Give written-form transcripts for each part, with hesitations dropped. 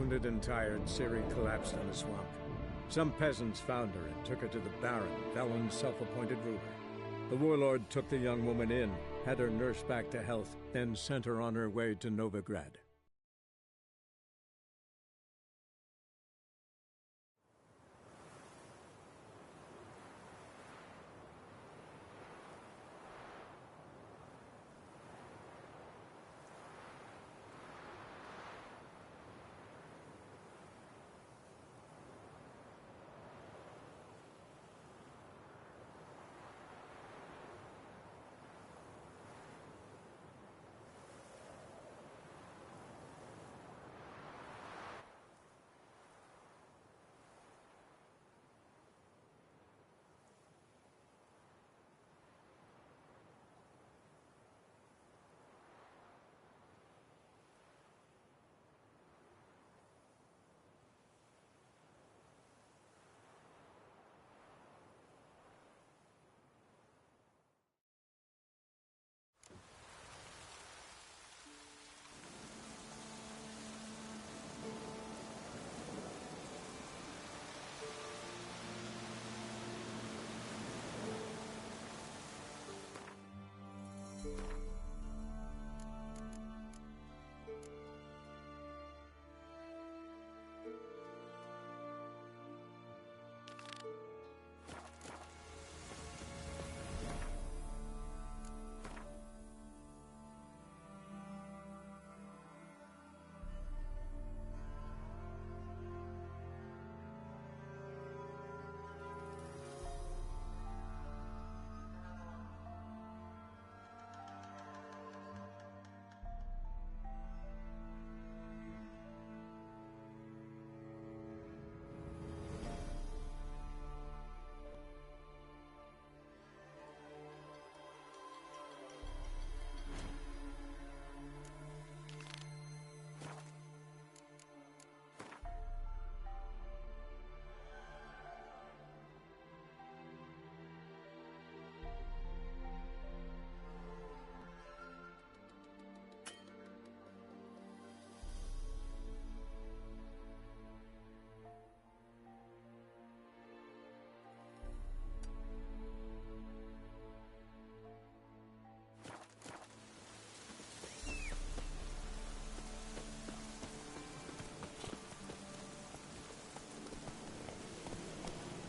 Wounded and tired, Ciri collapsed in a swamp. Some peasants found her and took her to the Baron, Velen's self-appointed ruler. The warlord took the young woman in, had her nursed back to health, then sent her on her way to Novigrad.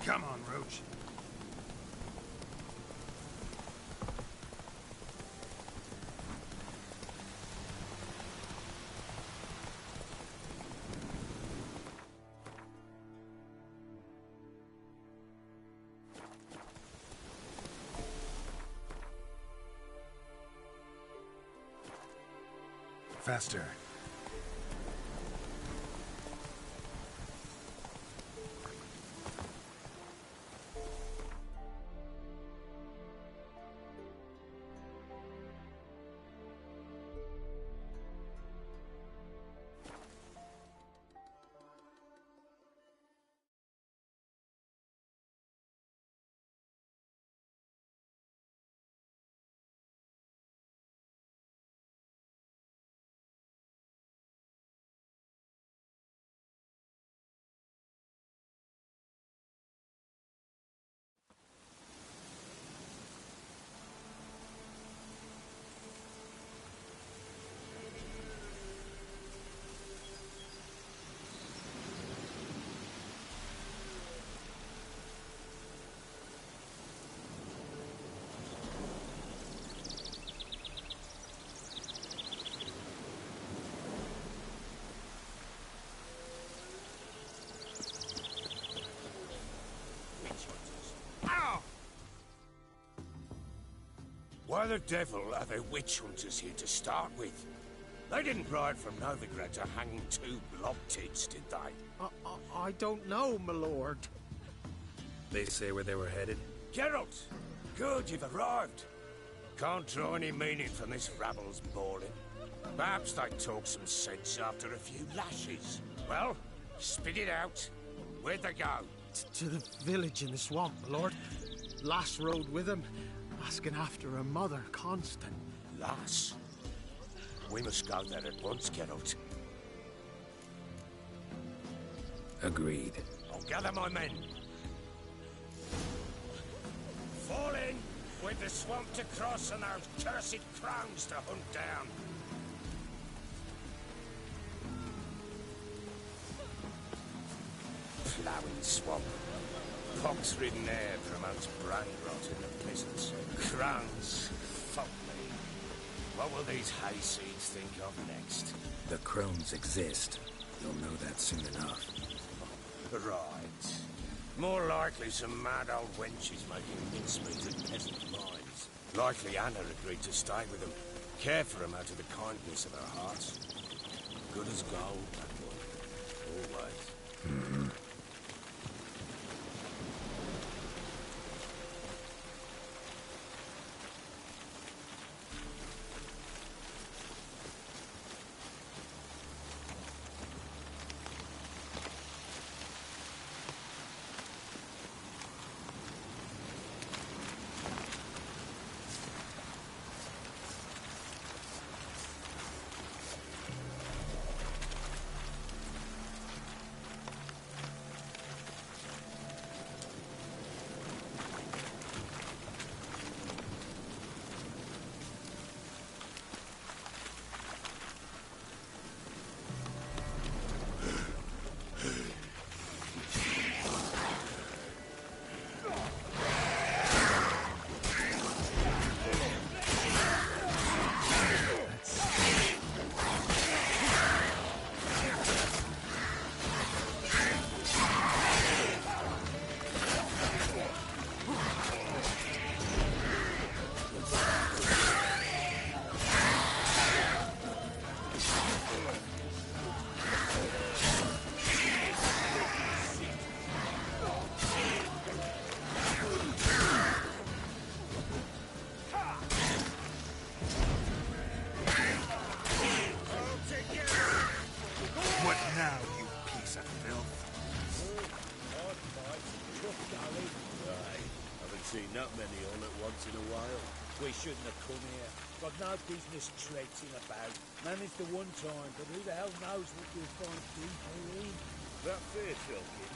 Come on, Roach. Faster. Why the devil are there witch hunters here to start with? They didn't ride from Novigrad to hang two blob-tits, did they? I don't know, my lord. They say where they were headed? Geralt! Good, you've arrived. Can't draw any meaning from this rabble's bawling. Perhaps they talk some sense after a few lashes. Well, spit it out. Where'd they go? To the village in the swamp, my lord. Lass rode with him, asking after her mother, Constant. Lass? We must go there at once, Geralt. Agreed. I'll gather my men. Fall in with the swamp to cross and those cursed crowns to hunt down. Ploughing swamp. Pox-ridden air promotes brain rot in the peasants. Crowns. Fuck me. What will these hayseeds think of next? The crones exist. You'll know that soon enough. Right. More likely some mad old wenches making mincemeat of peasant lives. Likely Anna agreed to stay with them. Care for them out of the kindness of her heart. Good as gold, that one. Always. Not many on at once in a while. We shouldn't have come here. Got no business traipsing about. Managed the one time, but who the hell knows what you'll find deeper in? That fair talking.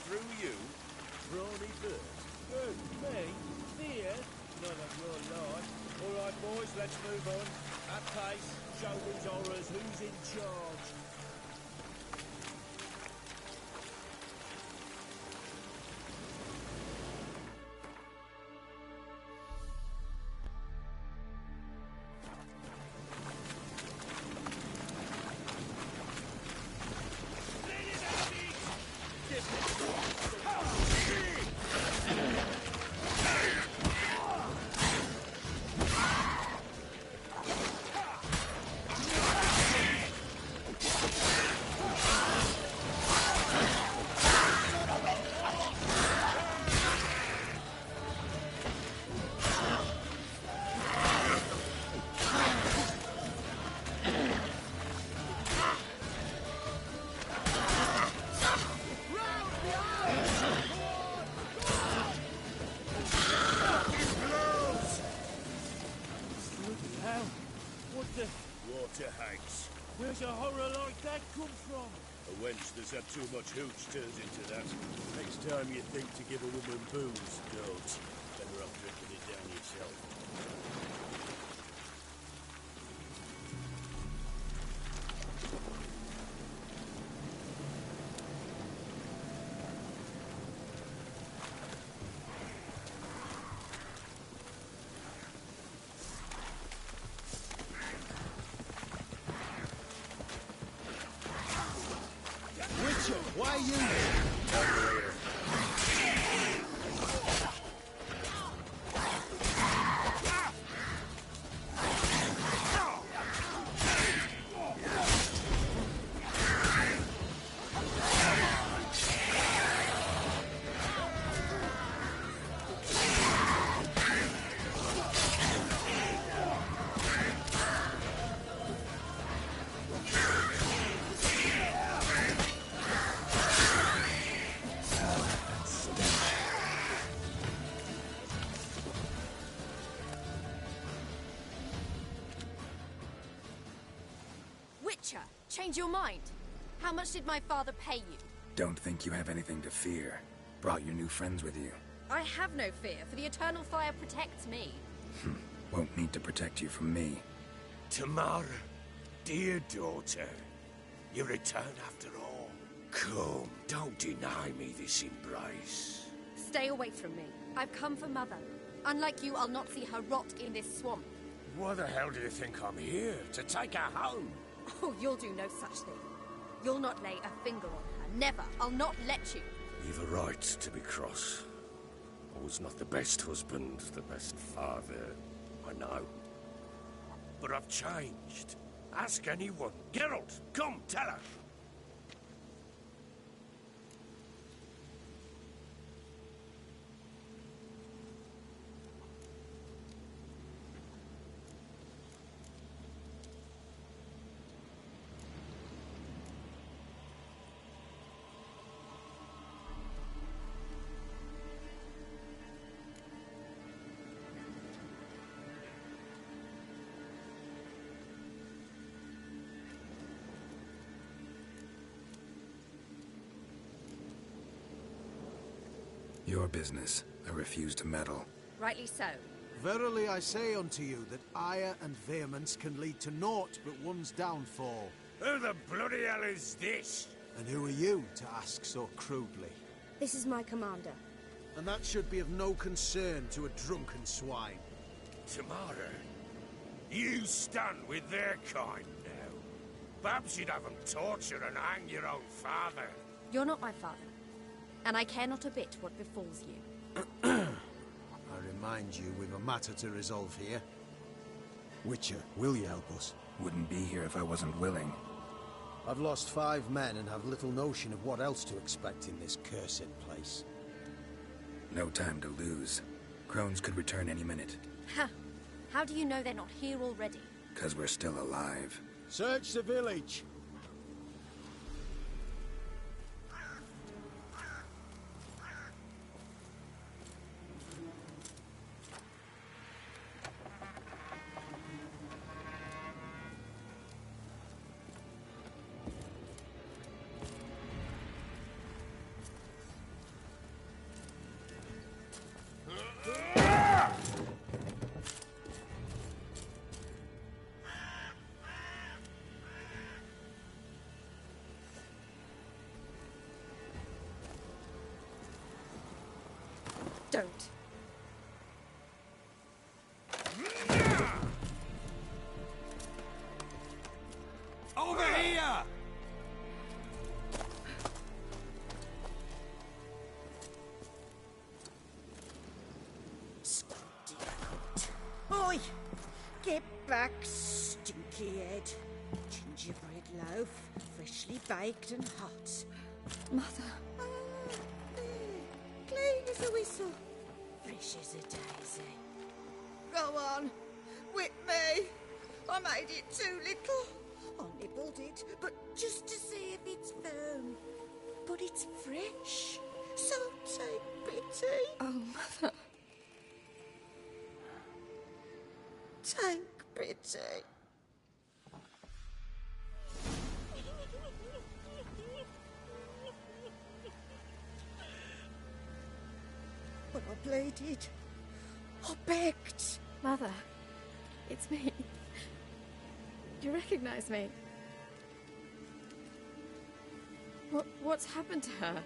Through you, Brawny Bird. Who? Me? Fear? None of your lot. All right, boys, let's move on. At pace, show these horrors who's in charge. Where's a horror like that come from? A wench that's had too much hooch turns into that. Next time you think to give a woman booze, don't. Better off drinking it down yourself. Why you? Witcher, change your mind. How much did my father pay you? Don't think you have anything to fear. Brought your new friends with you. I have no fear, for the Eternal Fire protects me. Won't need to protect you from me. Tamara, dear daughter, you return after all. Come, don't deny me this embrace. Stay away from me. I've come for Mother. Unlike you, I'll not see her rot in this swamp. Why the hell do you think I'm here? To take her home? Oh, you'll do no such thing. You'll not lay a finger on her. Never. I'll not let you. You've a right to be cross. I was not the best husband, the best father, I know. But I've changed. Ask anyone. Geralt, come, tell her. Your business. I refuse to meddle. Rightly so. Verily I say unto you that ire and vehemence can lead to naught but one's downfall. Who the bloody hell is this? And who are you to ask so crudely? This is my commander. And that should be of no concern to a drunken swine. Tamara, you stand with their kind now. Perhaps you'd have them torture and hang your own father. You're not my father. And I care not a bit what befalls you. I remind you we've a matter to resolve here. Witcher, will you help us? Wouldn't be here if I wasn't willing. I've lost 5 men and have little notion of what else to expect in this cursed place. No time to lose. Crones could return any minute. Ha! How do you know they're not here already? 'Cause we're still alive. Search the village! Don't. Over here! Oi! Get back, stinky head. Gingerbread loaf, freshly baked and hot. Mother. Clean as a whistle, fresh as a daisy. Go on, whip me. I made it too little. I nibbled it, but just to see if it's firm. But it's fresh, so take pity. Oh, Mother. Take pity. But I pleaded. I begged. Mother. It's me. You recognize me? What's happened to her?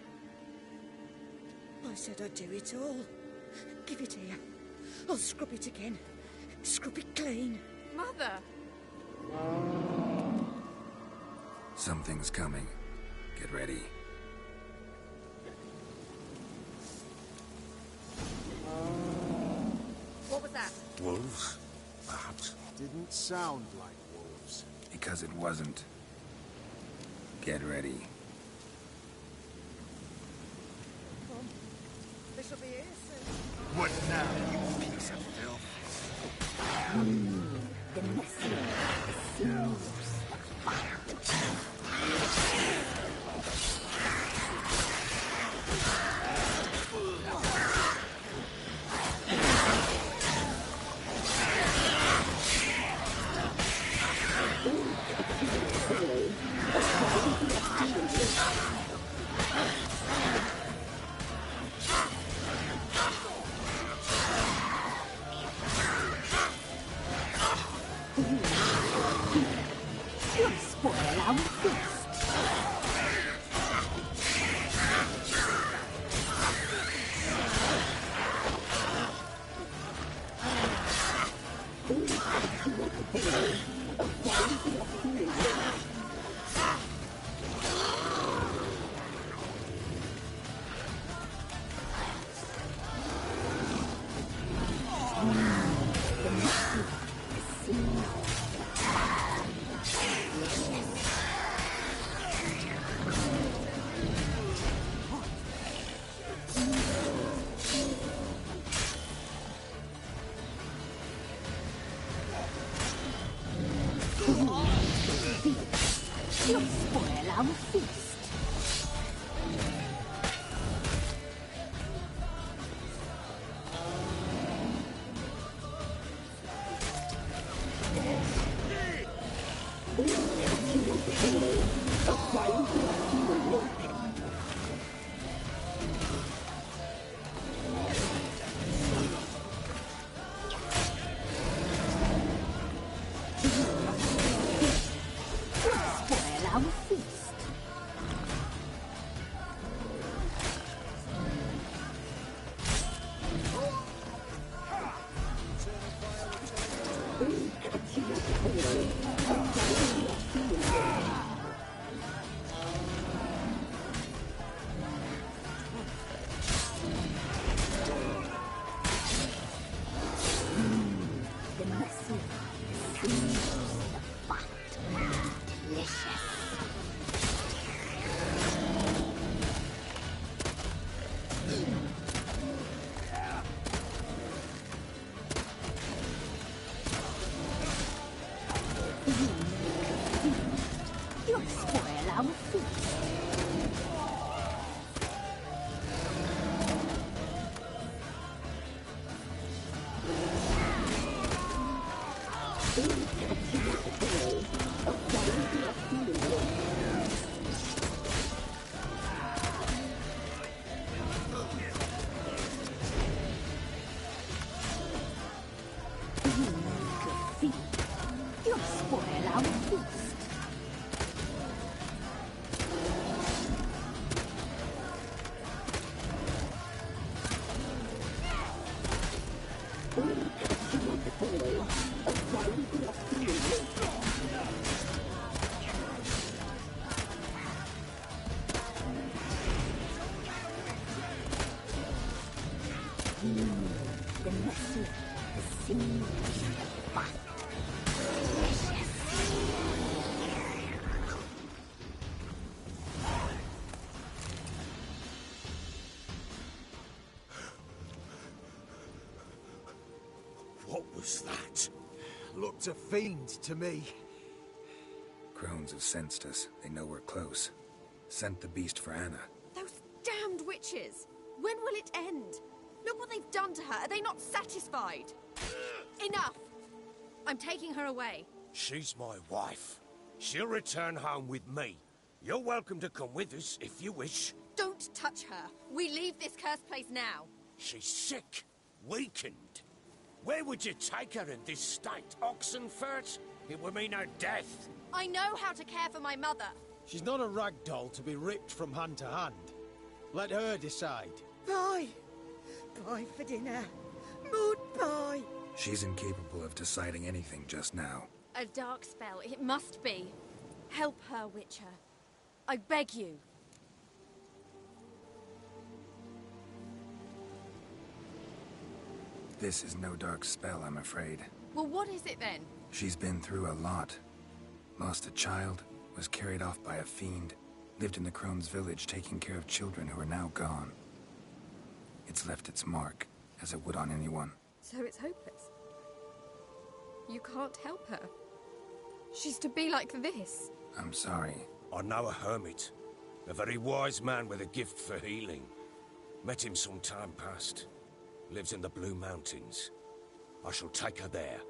I said I'd do it all. Give it here. I'll scrub it again. Scrub it clean. Mother! Something's coming. Get ready. What was that? Wolves? Perhaps. Didn't sound like wolves. Because it wasn't. Get ready. They shall be here soon. What now, you piece of filth? The messy snows of fire. feast. What was that? Looked a fiend to me. Crones have sensed us. They know we're close. Sent the beast for Anna. Those damned witches! When will it end? Look what they've done to her. Are they not satisfied? Enough! I'm taking her away. She's my wife. She'll return home with me. You're welcome to come with us if you wish. Don't touch her. We leave this cursed place now. She's sick, weakened. Where would you take her in this state? Oxenfurt? It would mean her death. I know how to care for my mother. She's not a rag doll to be ripped from hand to hand. Let her decide. Bye. Bye for dinner. Mood bye. She's incapable of deciding anything just now. A dark spell, it must be. Help her, Witcher. I beg you. This is no dark spell, I'm afraid. Well, what is it then? She's been through a lot. Lost a child, was carried off by a fiend, lived in the Crone's village taking care of children who are now gone. It's left its mark, as it would on anyone. So it's hopeless. You can't help her. She's to be like this. I'm sorry. I know a hermit. A very wise man with a gift for healing. Met him some time past. Lives in the Blue Mountains. I shall take her there.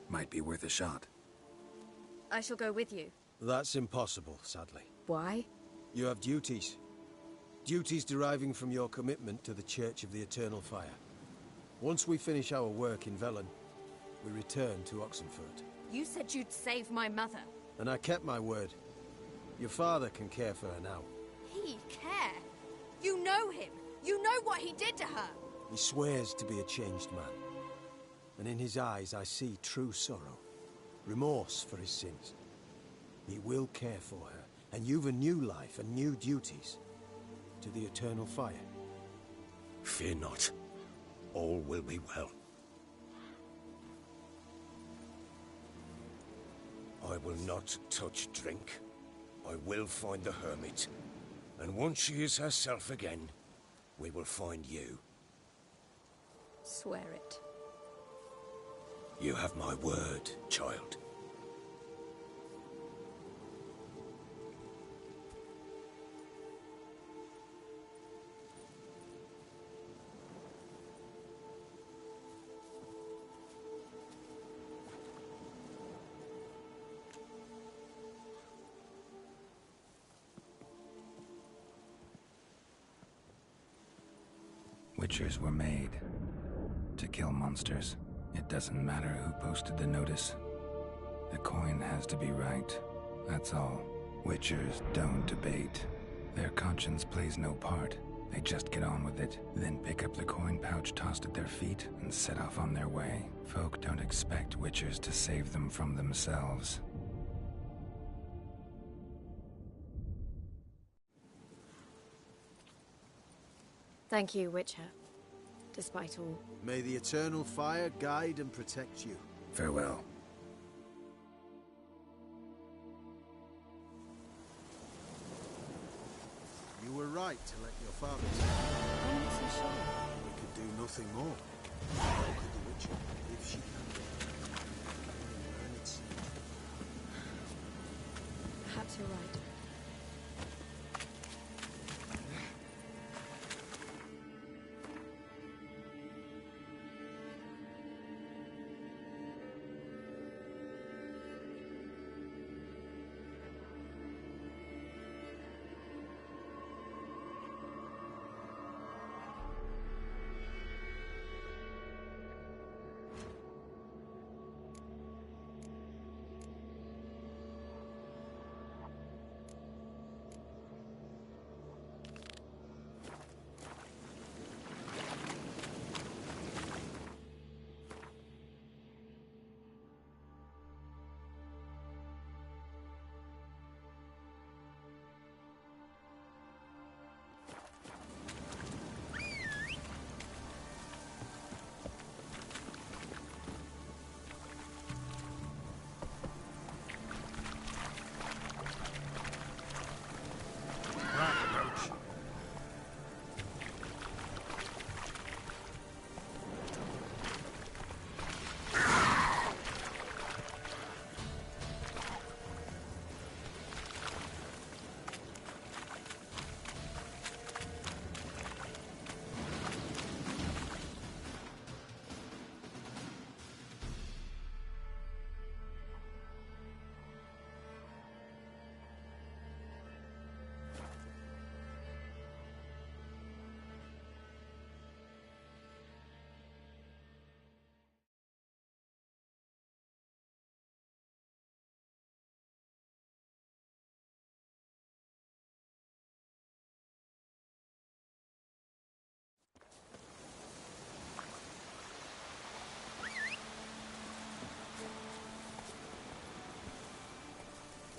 Might be worth a shot. I shall go with you. That's impossible, sadly. Why? You have duties. Duties deriving from your commitment to the Church of the Eternal Fire. Once we finish our work in Velen, we return to Oxenfurt. You said you'd save my mother. And I kept my word. Your father can care for her now. He care? You know him. You know what he did to her. He swears to be a changed man. And in his eyes I see true sorrow. Remorse for his sins. He will care for her. And you've a new life and new duties. To the Eternal Fire. Fear not. All will be well. I will not touch drink. I will find the hermit. And once she is herself again, we will find you. Swear it. You have my word, child. Witchers were made to kill monsters. It doesn't matter who posted the notice. The coin has to be right. That's all. Witchers don't debate. Their conscience plays no part. They just get on with it, then pick up the coin pouch tossed at their feet and set off on their way. Folk don't expect witchers to save them from themselves. Thank you, Witcher. Despite all. May the eternal fire guide and protect you. Farewell. You were right to let your father die. I'm not so sure. We could do nothing more. How could the Witcher, if she can, learn its... Perhaps you're right.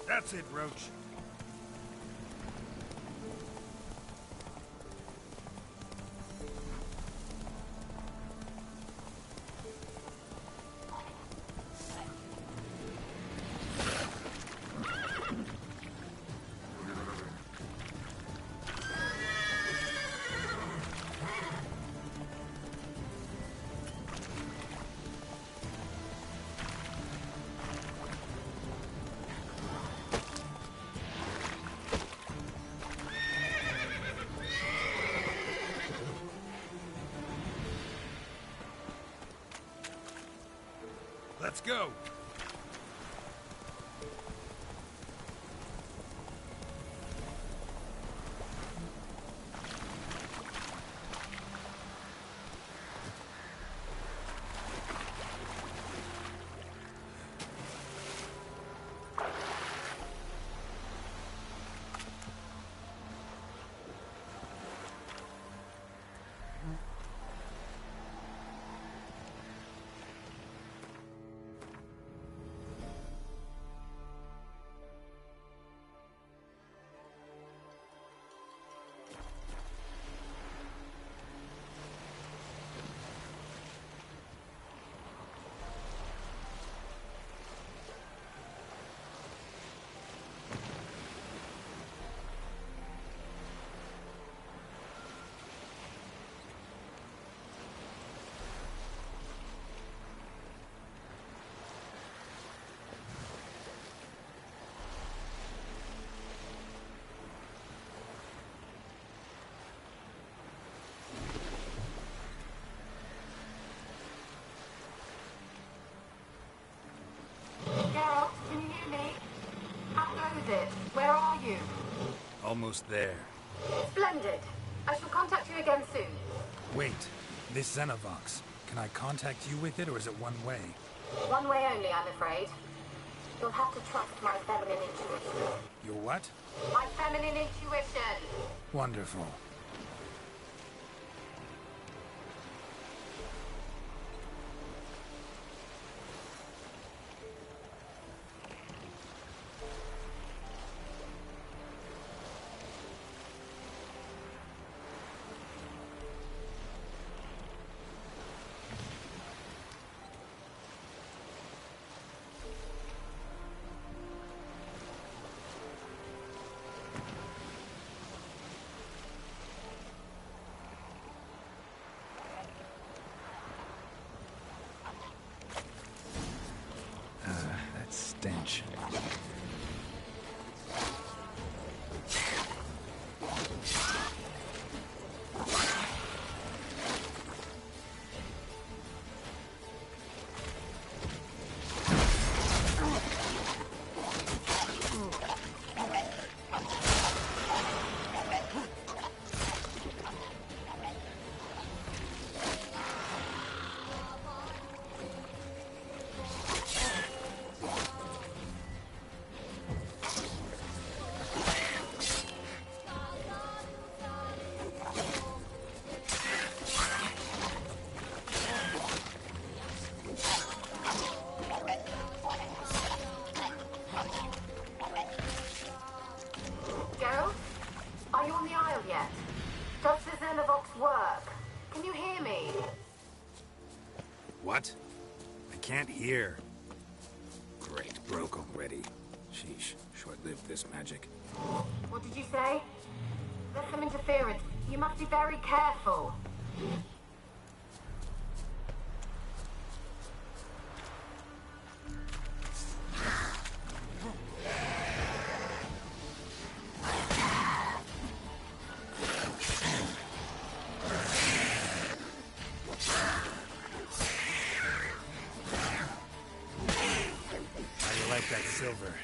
That's it, Roach. Let's go! it. Where are you? Almost there. Splendid. I shall contact you again soon. Wait, this Xenovox. Can I contact you with it, or is it one way? One way only, I'm afraid. You'll have to trust my feminine intuition. Your what? My feminine intuition! Wonderful. That stench. Geralt? Are you on the Isle yet? Does the Xenovox work? Can you hear me? What? I can't hear. Great, broke already. Sheesh, short-lived this magic. What did you say? There's some interference. You must be very careful. How do you like that silver?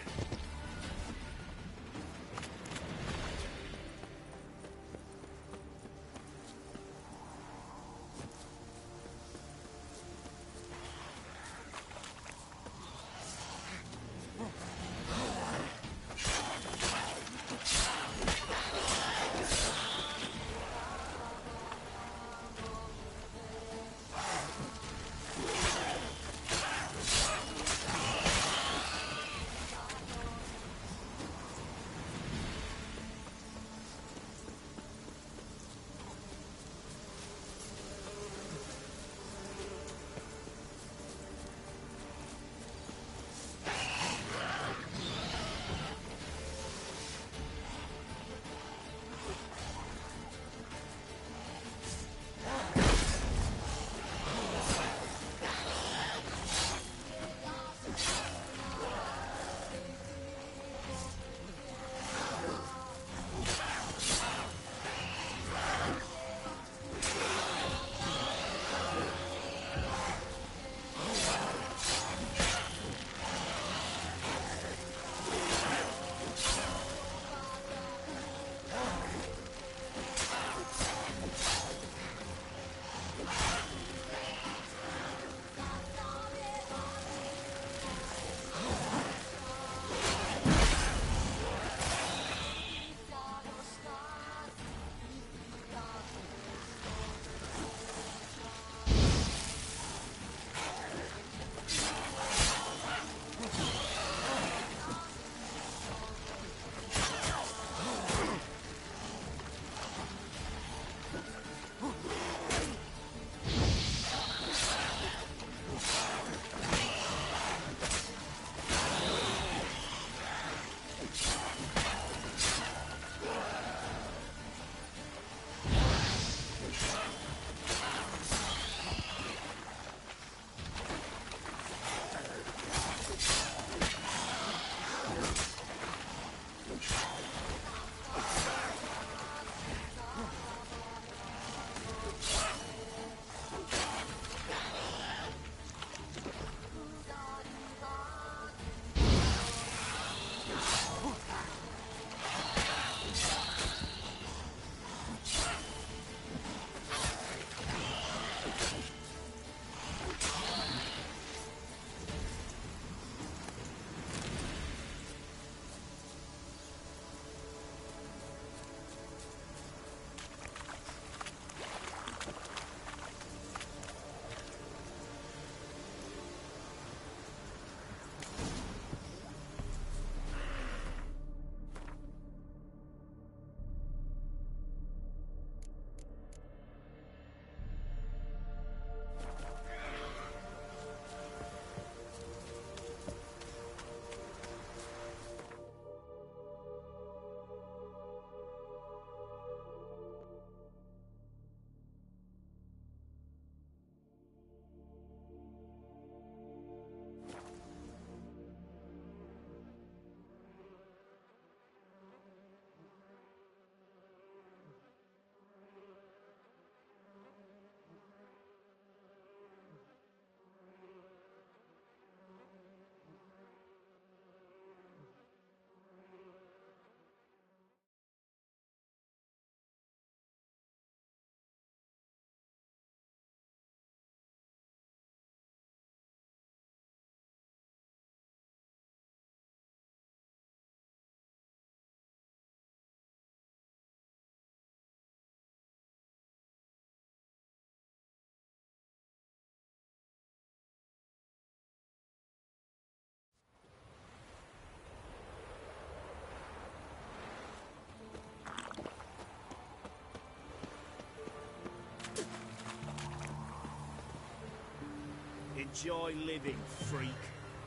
Enjoy living, freak,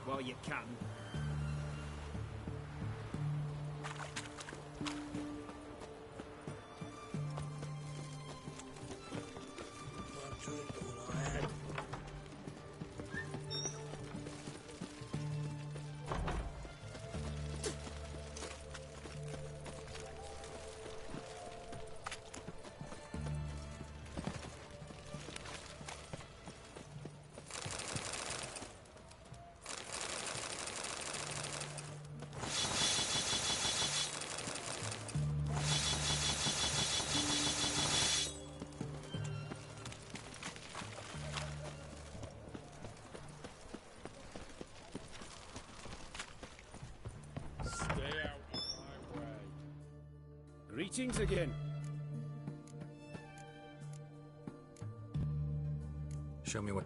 while you can. I'll drink all I had. Greetings again. Show me what...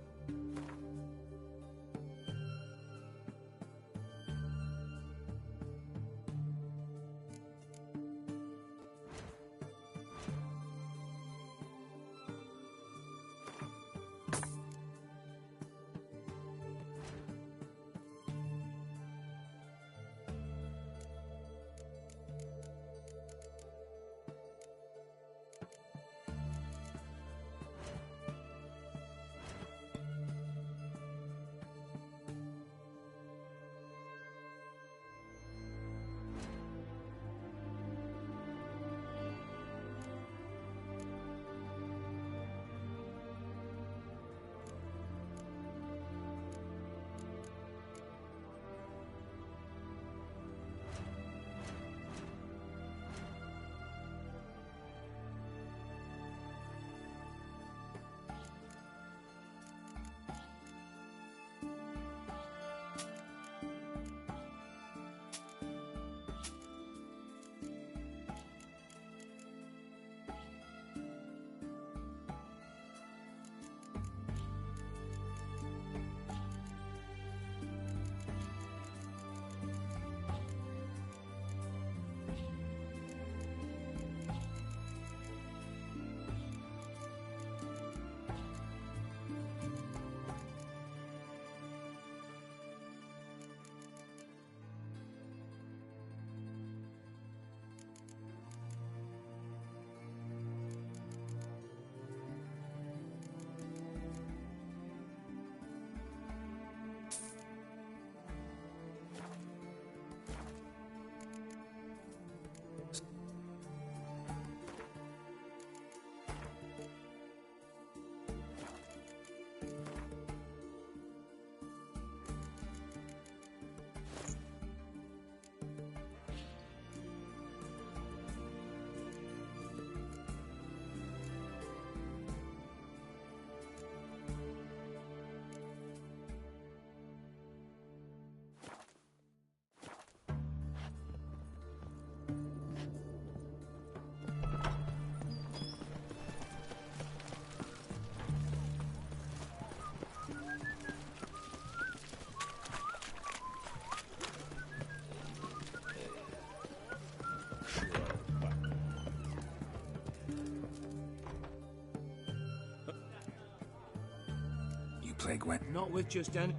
Play Gwen? Not with just any...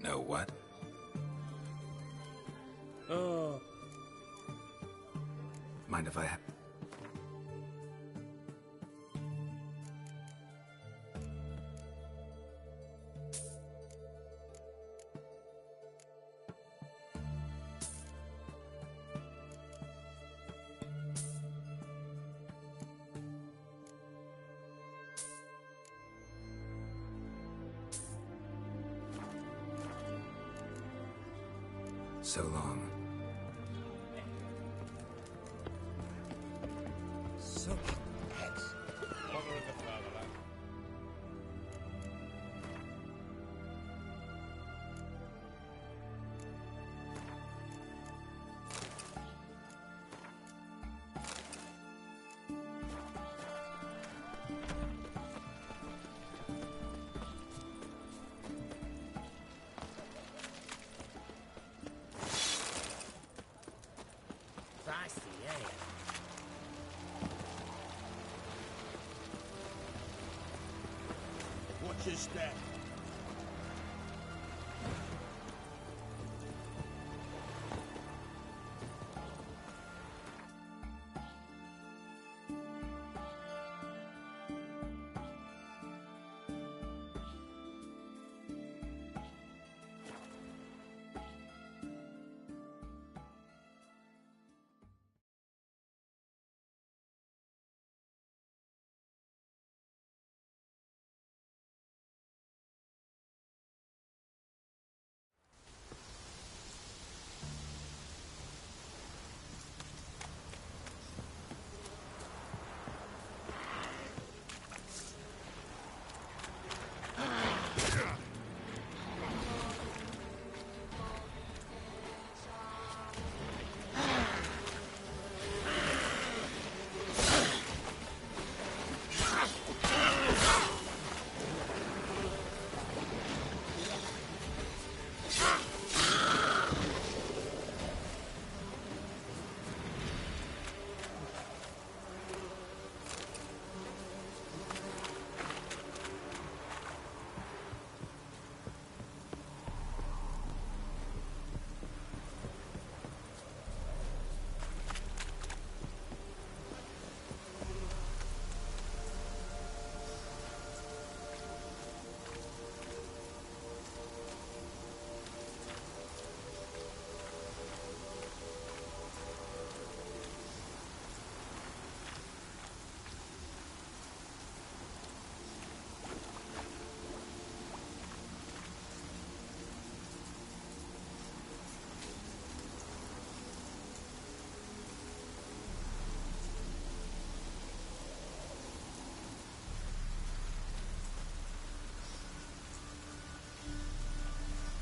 No what? Oh. Mind if I have... So long. Such pets. Mother of the fatherland. What Watch your step.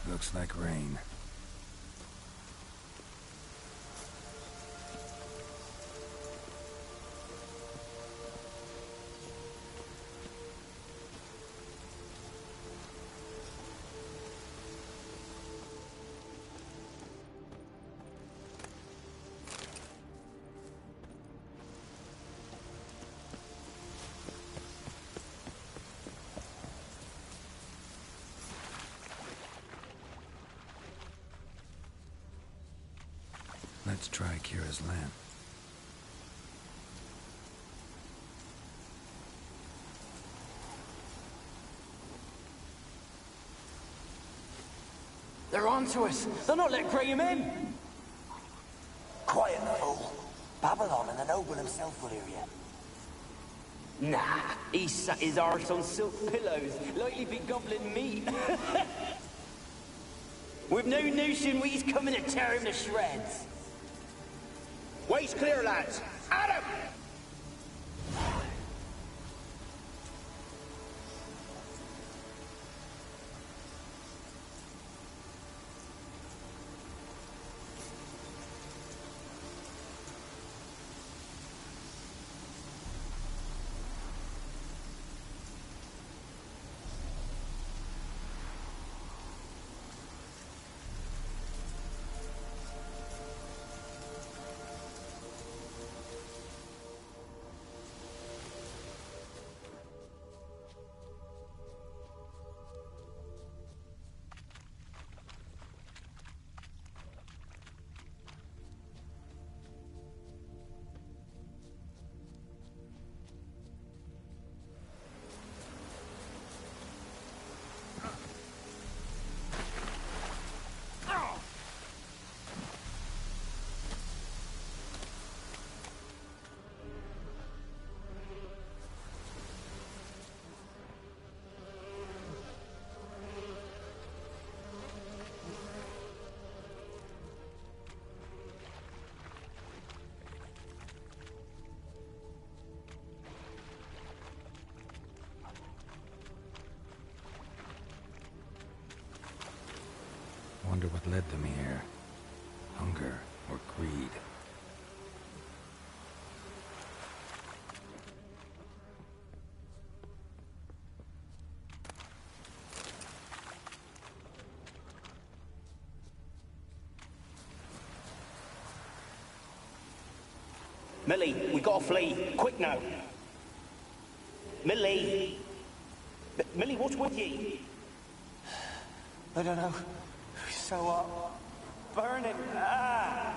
Looks like rain. Let's try Kira's lamp. They're on to us. They're not letting Graham in. Quiet, fool. Babylon and the noble himself will hear you. Nah, he sat his arse on silk pillows, like he'd be gobbling meat. We've no notion he's coming to tear him to shreds. Way's clear, lads. At him! Wonder what led them here. Hunger or greed. Millie, we gotta flee. Quick now. Millie! Millie, what's with ye? I don't know. So burning. Ah!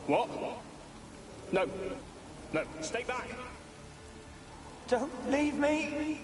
What? No. No, stay back. Don't leave me!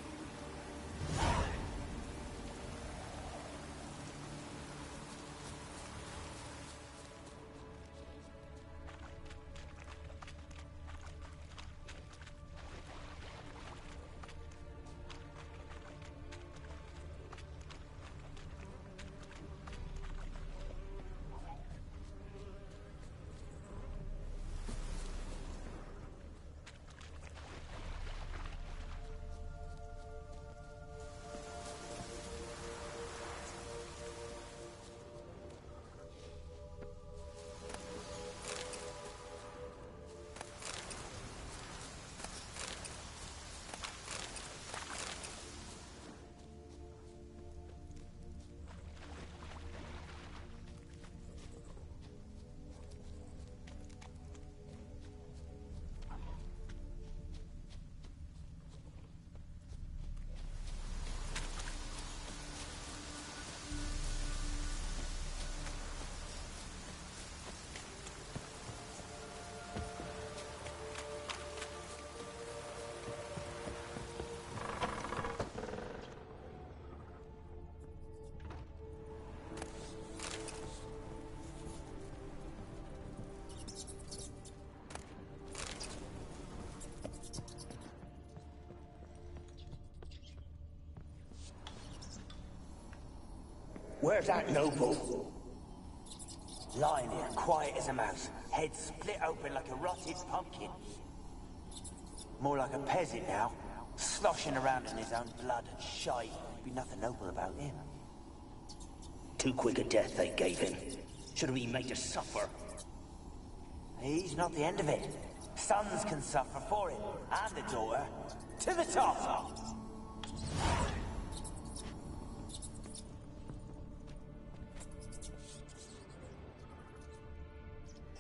Where's that noble? Lying here, quiet as a mouse. Head split open like a rotted pumpkin. More like a peasant now. Sloshing around in his own blood and shite. Be nothing noble about him. Too quick a death they gave him. Should have been made to suffer. He's not the end of it. Sons can suffer for him. And the daughter. To the top!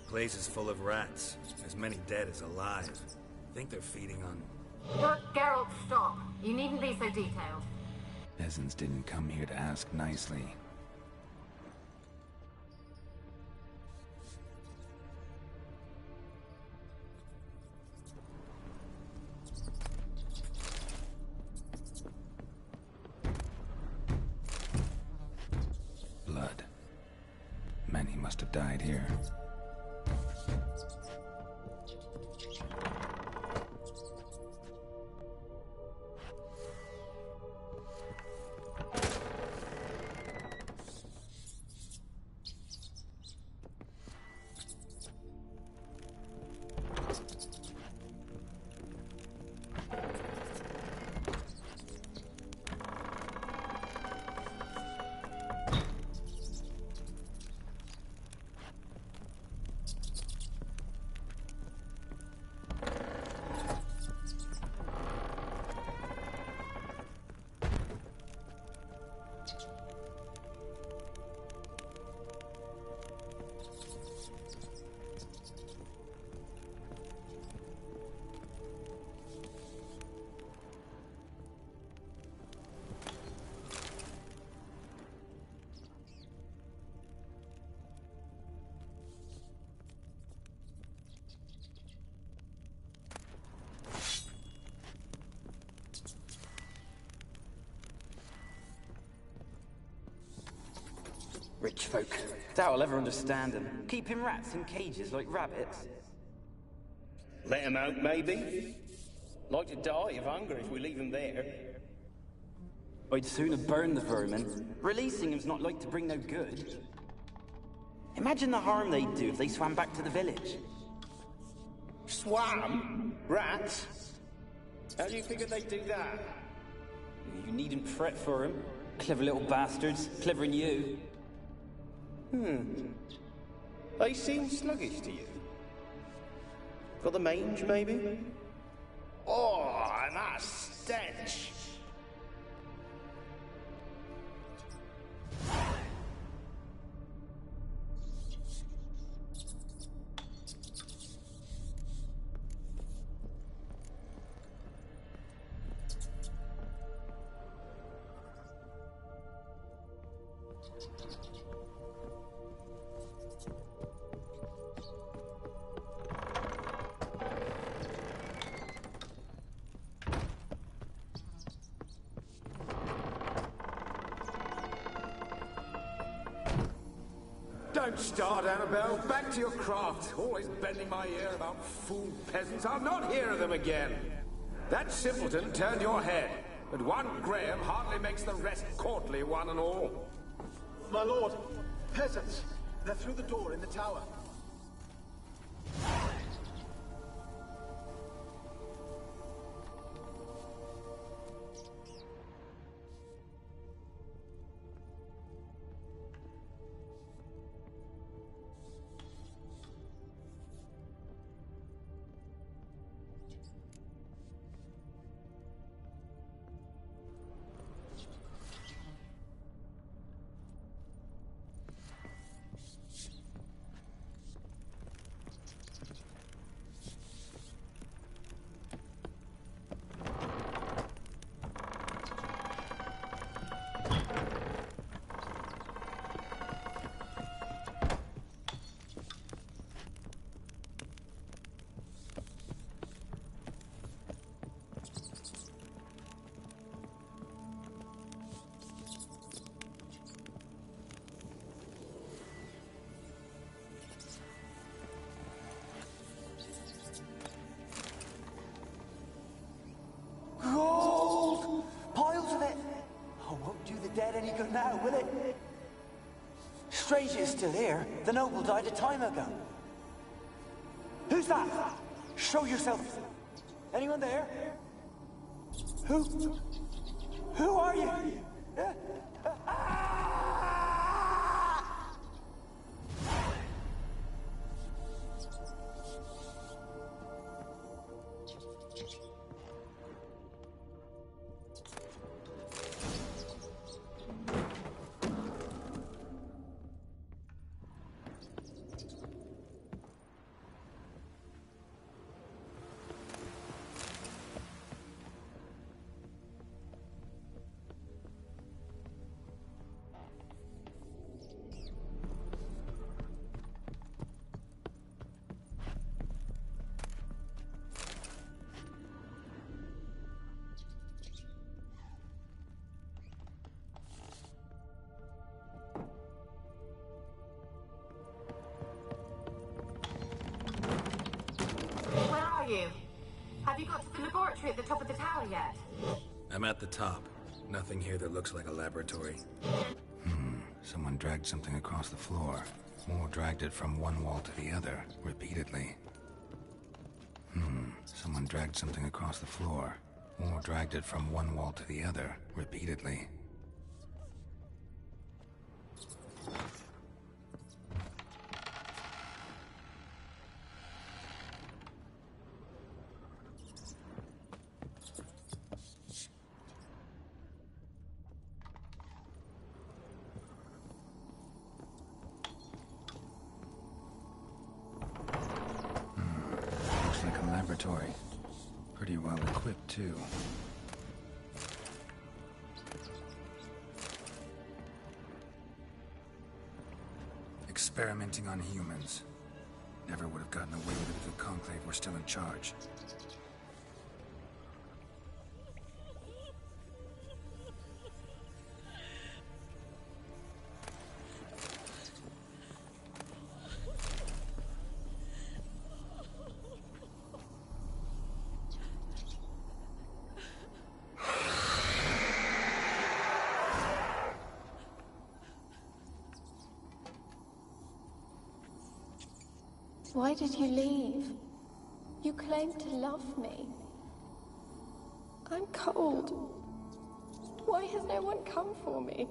Place is full of rats. As many dead as alive. Think they're feeding on... Look, Geralt, stop. You needn't be so detailed. Peasants didn't come here to ask nicely. Blood. Many must have died here. Rich folk. Doubt I'll ever understand them. Keeping rats in cages like rabbits. Let them out, maybe? Like to die of hunger if we leave them there. I'd sooner burn the vermin. Releasing them's not like to bring no good. Imagine the harm they'd do if they swam back to the village. Swam? Rats? How do you figure they'd do that? You needn't fret for them. Clever little bastards. Clever than you. They seem sluggish to you. Got the mange, maybe? Oh, and that stench! Don't start, Annabelle. Back to your craft. Always bending my ear about fool peasants. I'll not hear of them again. That simpleton turned your head, but one Graham hardly makes the rest courtly, one and all. My lord, peasants. They're through the door in the tower. Gold! Piles of it! Oh, won't do the dead any good now, will it? Strange it's still here. The noble died a time ago. Who's that? Show yourself. Anyone there? Who are you? Have you got to the laboratory at the top of the tower yet? I'm at the top. Nothing here that looks like a laboratory. Someone dragged something across the floor. Or dragged it from one wall to the other, repeatedly. Someone dragged something across the floor. Or dragged it from one wall to the other, repeatedly. Pretty well equipped, too. Experimenting on humans. Never would have gotten away with it if the Conclave were still in charge. Why did you leave? You claimed to love me. I'm cold. Why has no one come for me?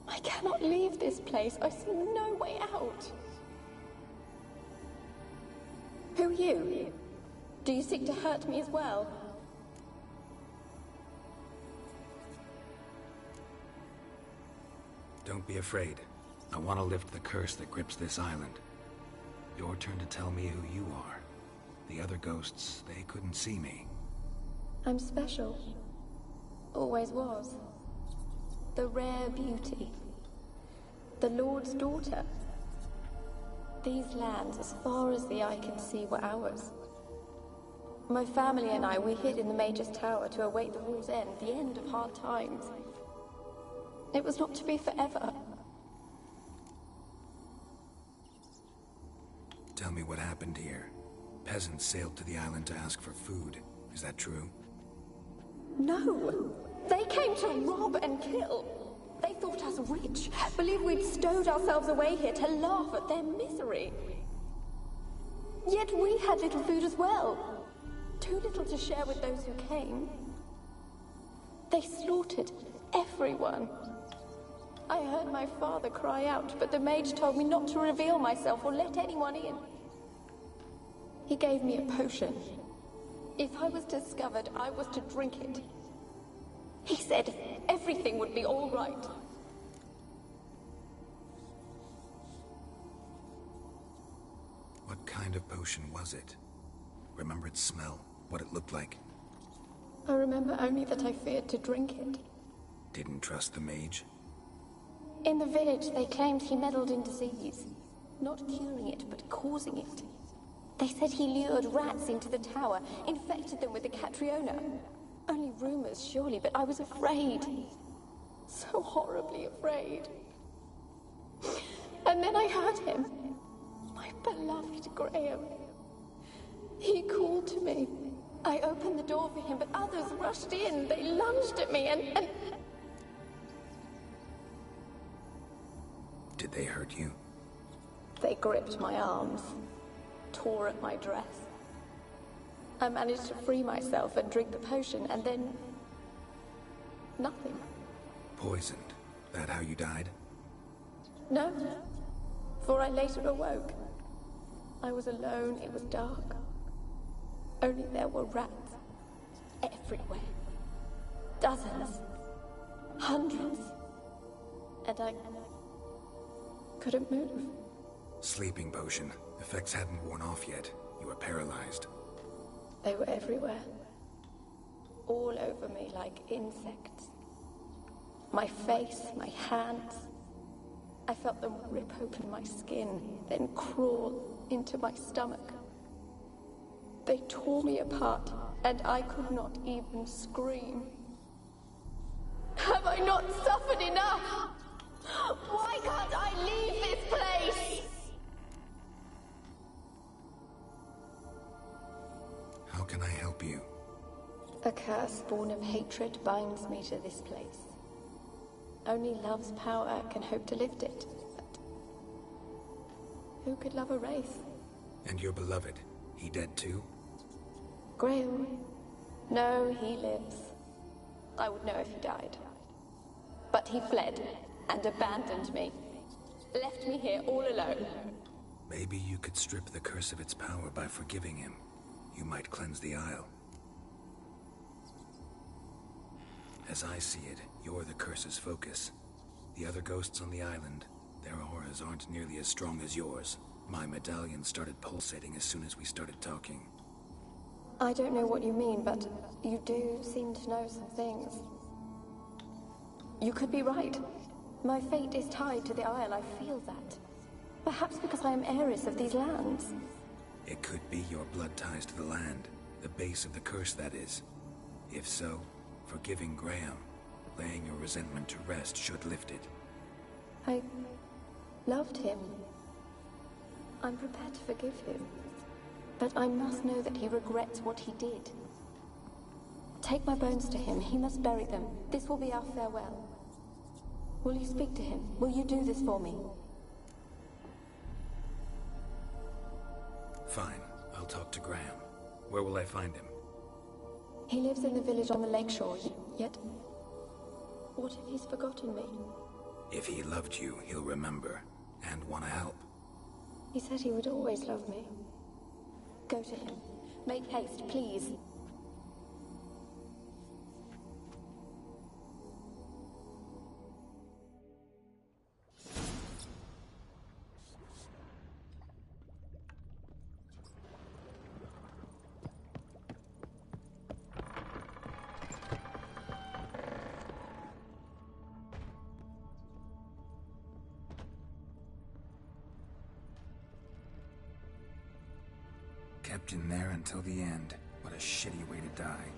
I cannot leave this place. I see no way out. Who are you? Do you seek to hurt me as well? Don't be afraid. I want to lift the curse that grips this island. Your turn to tell me who you are. The other ghosts, they couldn't see me. I'm special. Always was. The rare beauty. The Lord's daughter. These lands, as far as the eye can see, were ours. My family and I, we hid in the Mage's Tower to await the war's end, the end of hard times. It was not to be forever. tell me what happened here. Peasants sailed to the island to ask for food. Is that true? No! They came to rob and kill. They thought us rich, believed we'd stowed ourselves away here to laugh at their misery. Yet we had little food as well. Too little to share with those who came. They slaughtered everyone. I heard my father cry out, but the mage told me not to reveal myself or let anyone in. He gave me a potion. If I was discovered, I was to drink it. He said everything would be all right. What kind of potion was it? Remember its smell? What it looked like? I remember only that I feared to drink it. Didn't trust the mage? In the village, they claimed he meddled in disease. Not curing it, but causing it. They said he lured rats into the tower, infected them with the Catriona. Only rumors, surely, but I was afraid. So horribly afraid. And then I heard him. My beloved Graham. He called to me. I opened the door for him, but others rushed in. They lunged at me and... Did they hurt you? They gripped my arms, tore at my dress. I managed to free myself and drink the potion, and then... nothing. Poisoned? That how you died? No, for I later awoke. I was alone, it was dark. Only there were rats. Everywhere. Dozens. Hundreds. And I... couldn't move. Sleeping potion. Effects hadn't worn off yet. You were paralyzed. They were everywhere. All over me like insects. My face, my hands. I felt them rip open my skin, then crawl into my stomach. They tore me apart, and I could not even scream. Have I not suffered enough? Why can't I leave this place? How can I help you? A curse born of hatred binds me to this place. Only love's power can hope to lift it. But who could love a wraith? And your beloved, he dead too? Graham? No, he lives. I would know if he died. But he fled and abandoned me. Left me here all alone. Maybe you could strip the curse of its power by forgiving him. You might cleanse the Isle. As I see it, you're the curse's focus. The other ghosts on the island, their auras aren't nearly as strong as yours. My medallion started pulsating as soon as we started talking. I don't know what you mean, but you do seem to know some things. You could be right. My fate is tied to the Isle, I feel that. Perhaps because I am heiress of these lands. It could be your blood ties to the land, the base of the curse, that is. If so, forgiving Graham, laying your resentment to rest should lift it. I loved him. I'm prepared to forgive him. But I must know that he regrets what he did. Take my bones to him. He must bury them. This will be our farewell. Will you speak to him? Will you do this for me? Fine. I'll talk to Graham. Where will I find him? He lives in the village on the lakeshore, yet... what if he's forgotten me? If he loved you, he'll remember, and want to help. He said he would always love me. Go to him. Make haste, please. Kept in there until the end. What a shitty way to die.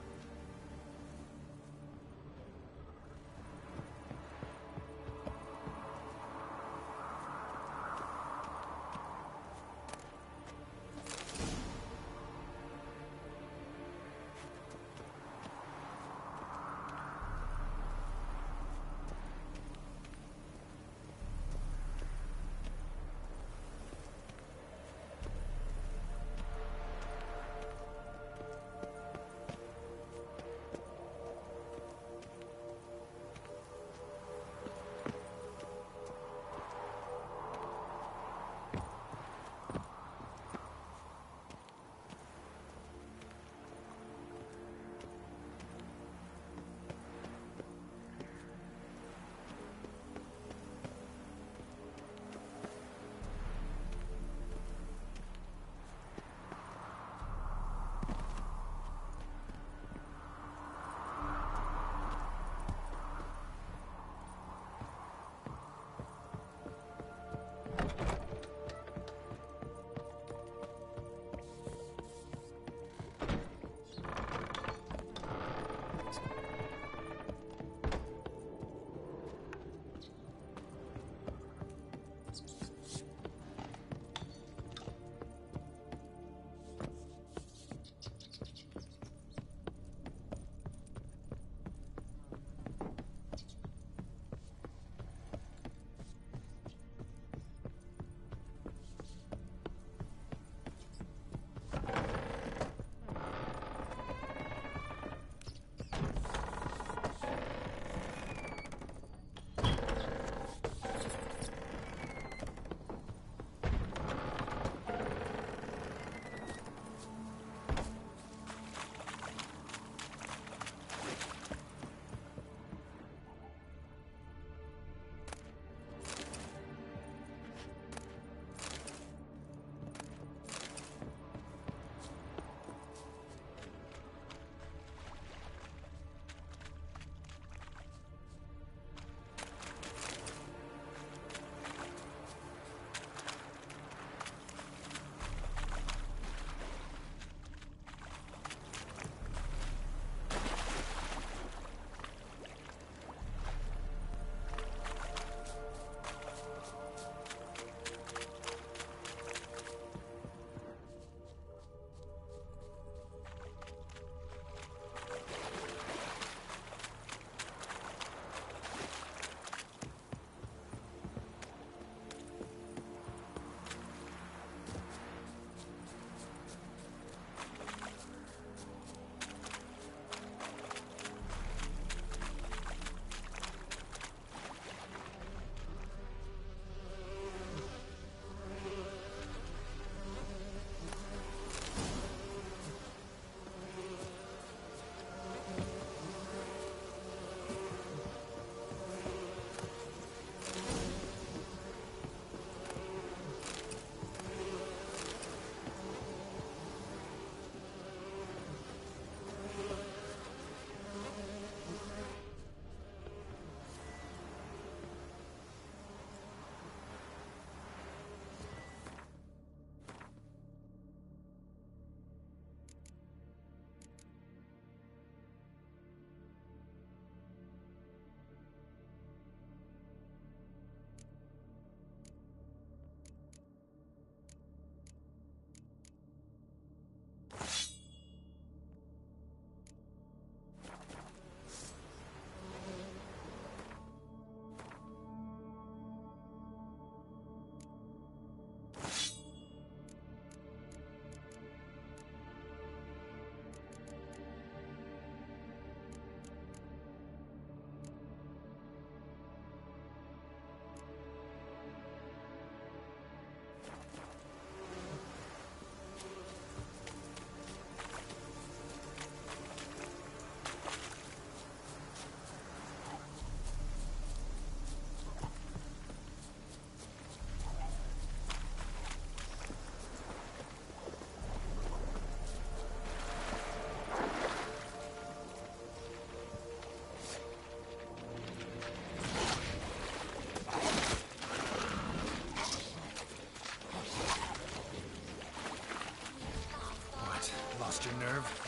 Lost your nerve?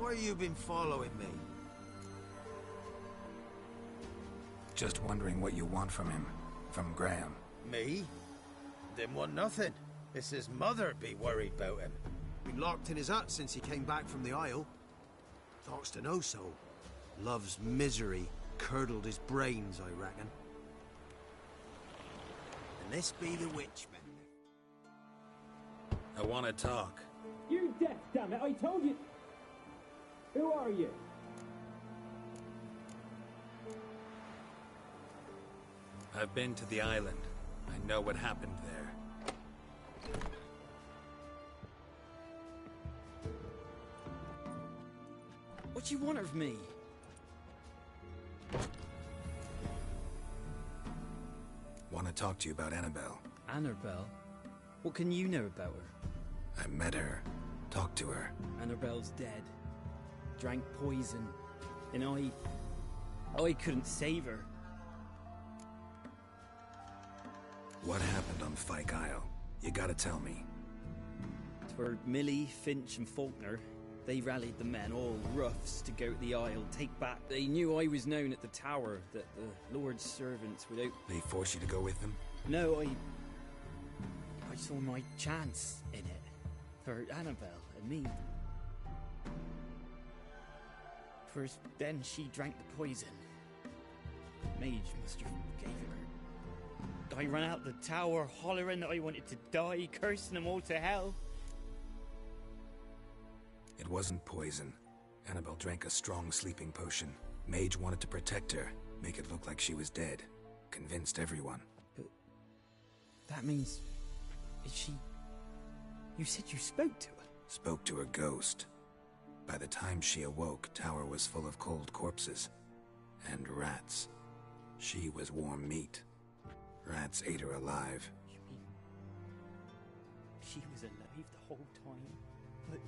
why you been following me? Just wondering what you want from him. From Graham. Me? Didn't want nothing. It's his mother be worried about him. Been locked in his hut since he came back from the Isle. Talks to no soul. Love's misery curdled his brains, I reckon. And this be the Witchman. I want to talk. You're deaf, damn it! I told you. Who are you? I've been to the island. I know what happened there. What do you want of me? Want to talk to you about Annabelle. Annabelle? What can you know about her? I met her. Talked to her. Annabelle's dead. Drank poison. And I couldn't save her. What happened on Fyke Isle? You gotta tell me. For Millie, Finch and Faulkner, they rallied the men, all roughs, to go to the Isle, take back. They knew I was known at the tower, that the Lord's servants would They forced you to go with them? No, I saw my chance in it. For Annabelle and me. First, then she drank the poison. Mage must have gave it her. I ran out the tower, hollering that I wanted to die, cursing them all to hell. It wasn't poison. Annabelle drank a strong sleeping potion. Mage wanted to protect her, make it look like she was dead. Convinced everyone. But that means... is she... You said you spoke to her? Spoke to her ghost. By the time she awoke, tower was full of cold corpses. And rats. She was warm meat. Rats ate her alive. You mean... she was alive the whole time? But...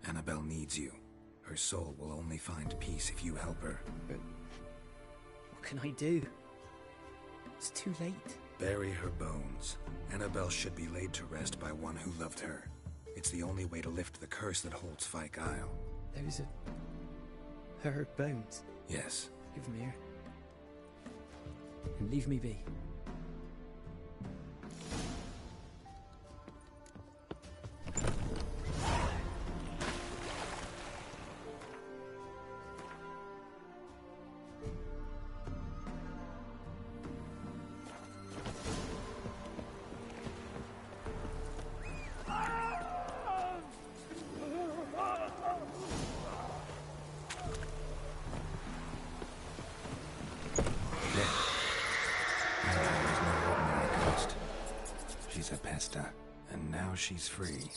Annabelle needs you. Her soul will only find peace if you help her. But... what can I do? It's too late. Bury her bones. Annabelle should be laid to rest by one who loved her. It's the only way to lift the curse that holds Fyke Isle. There's her bones? Yes. Give them here. And leave me be. She's a pesta, and now she's free.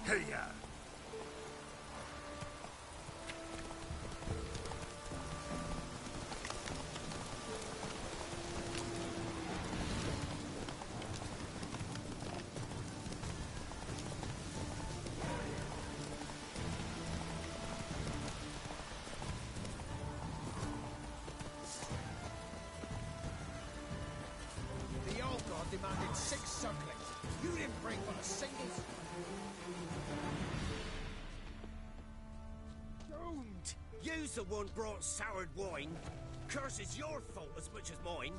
Hey-ya! The old god demanded 6 sucklings. You didn't bring but a single... Doomed! You's the one brought soured wine. Curse is your fault as much as mine.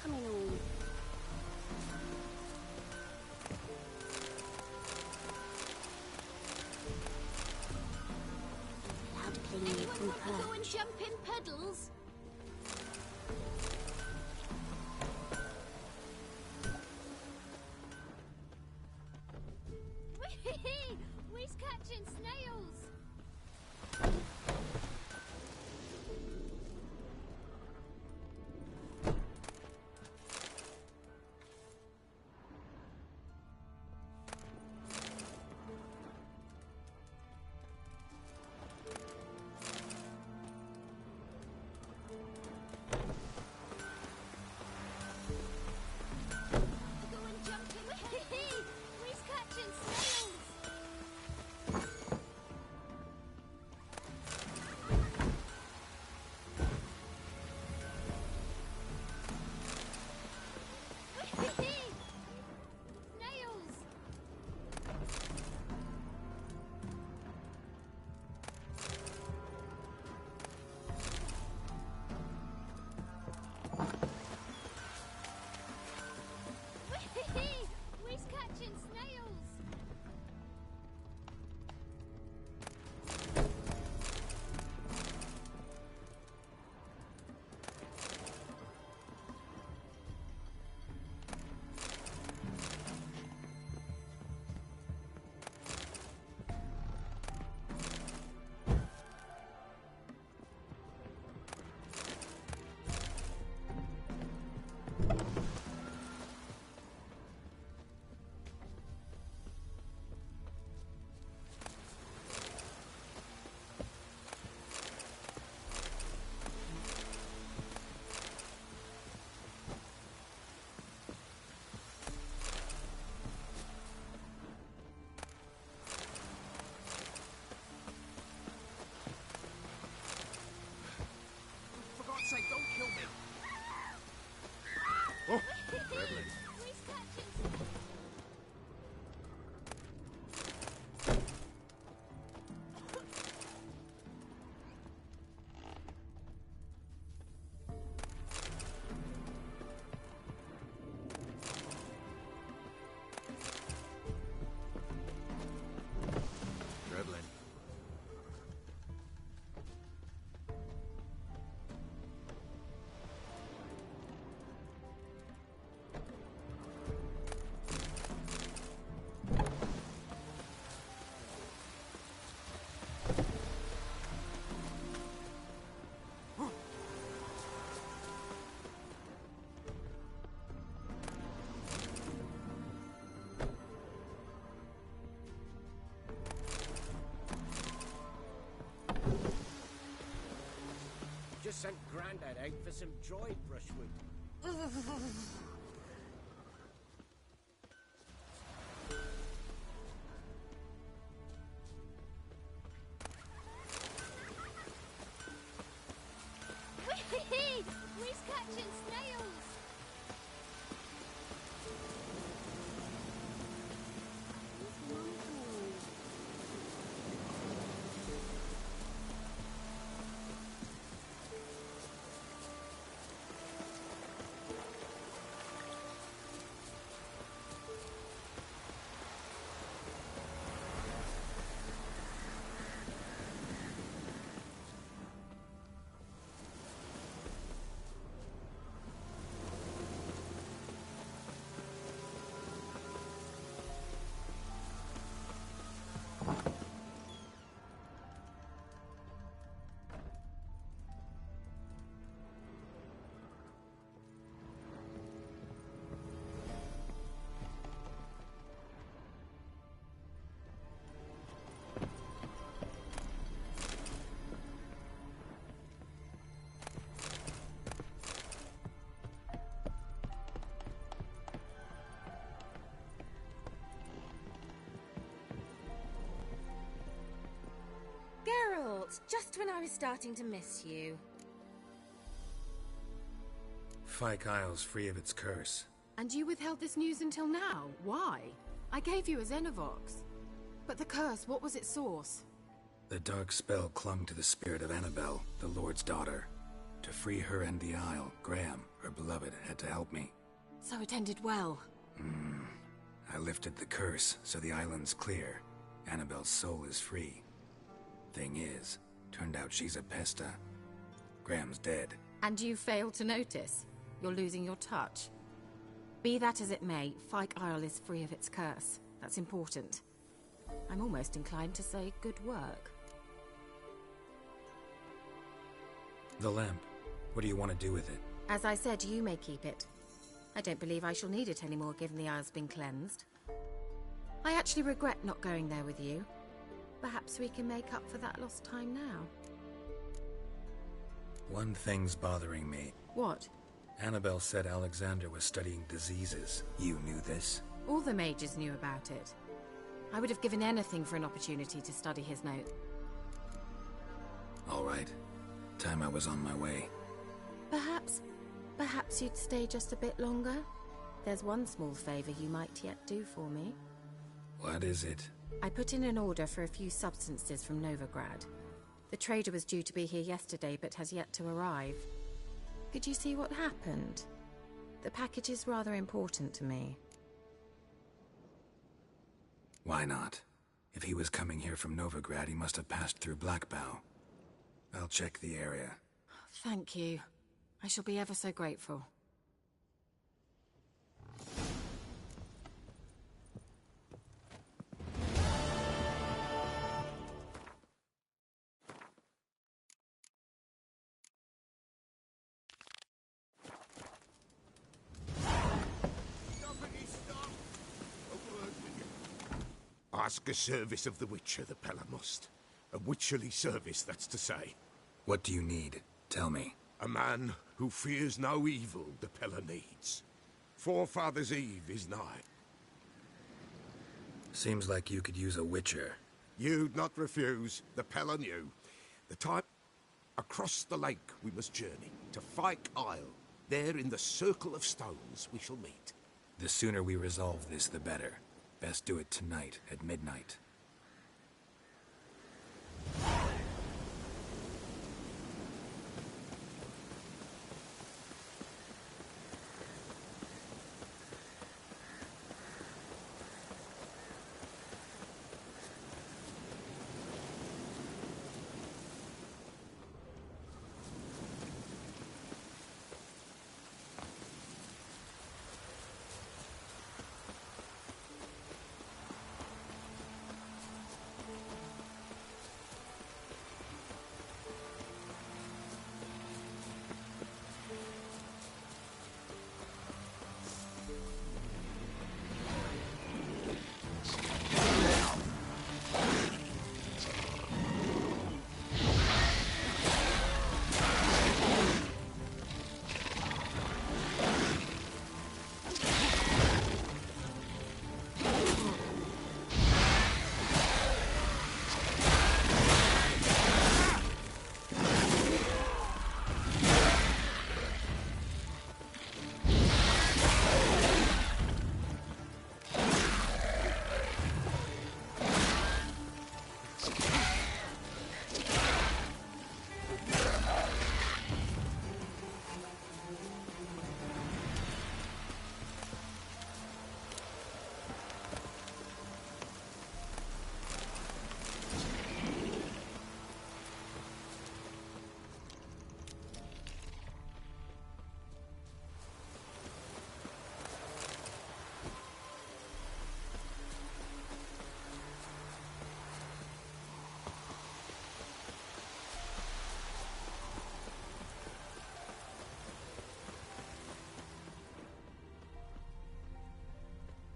coming on. Anyone want to go and jump in puddles? We're catching snails. Just sent Grandad out for some dried brushwood. We're catching snails. Geralt, just when I was starting to miss you. Fyke Isle's free of its curse. And you withheld this news until now? Why? I gave you a Xenovox. But the curse, what was its source? The dark spell clung to the spirit of Annabelle, the Lord's daughter. To free her and the Isle, Graham, her beloved, had to help me. So it ended well. I lifted the curse, so the island's clear. Annabelle's soul is free. Thing is, turned out she's a Pesta. Graham's dead. And you failed to notice? You're losing your touch. Be that as it may, Fyke Isle is free of its curse. That's important. I'm almost inclined to say good work. The lamp. What do you want to do with it? As I said, you may keep it. I don't believe I shall need it anymore, given the Isle's been cleansed. I actually regret not going there with you. Perhaps we can make up for that lost time now. One thing's bothering me. What? Annabelle said Alexander was studying diseases. You knew this? All the mages knew about it. I would have given anything for an opportunity to study his note. All right. Time I was on my way. Perhaps you'd stay just a bit longer? There's one small favor you might yet do for me. What is it? I put in an order for a few substances from Novigrad. The trader was due to be here yesterday, but has yet to arrive. Could you see what happened? The package is rather important to me. Why not? If he was coming here from Novigrad, he must have passed through Blackbough. I'll check the area. Thank you. I shall be ever so grateful. Ask a service of the Witcher, the Pella must. A witcherly service, that's to say. What do you need? Tell me. A man who fears no evil the Pella needs. Forefather's Eve is nigh. Seems like you could use a witcher. You'd not refuse. The Pella knew. The time... Across the lake we must journey, to Fyke Isle. There in the Circle of Stones we shall meet. The sooner we resolve this, the better. Best do it tonight, at midnight.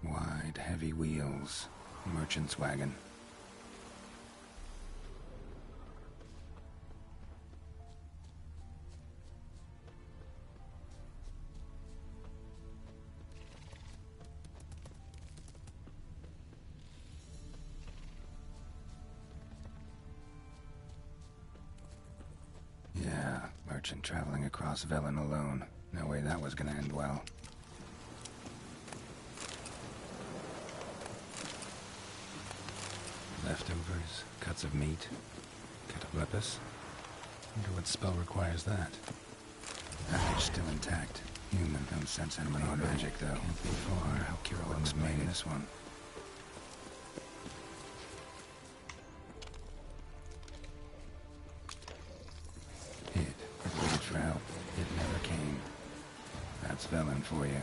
Wide, heavy wheels. Merchant's wagon. Yeah, merchant traveling across Velen alone. No way that was gonna end well. Leftovers, cuts of meat, cataplepis. Wonder what spell requires that. still intact. Human. Don't sense any magic, though. Can't be far. How Kira looks made in this one. It waited for help. It never came. That's Velen for you.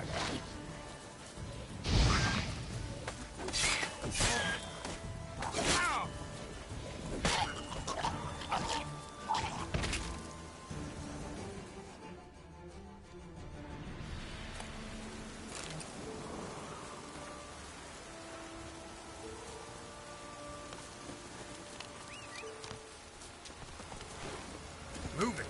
Move it!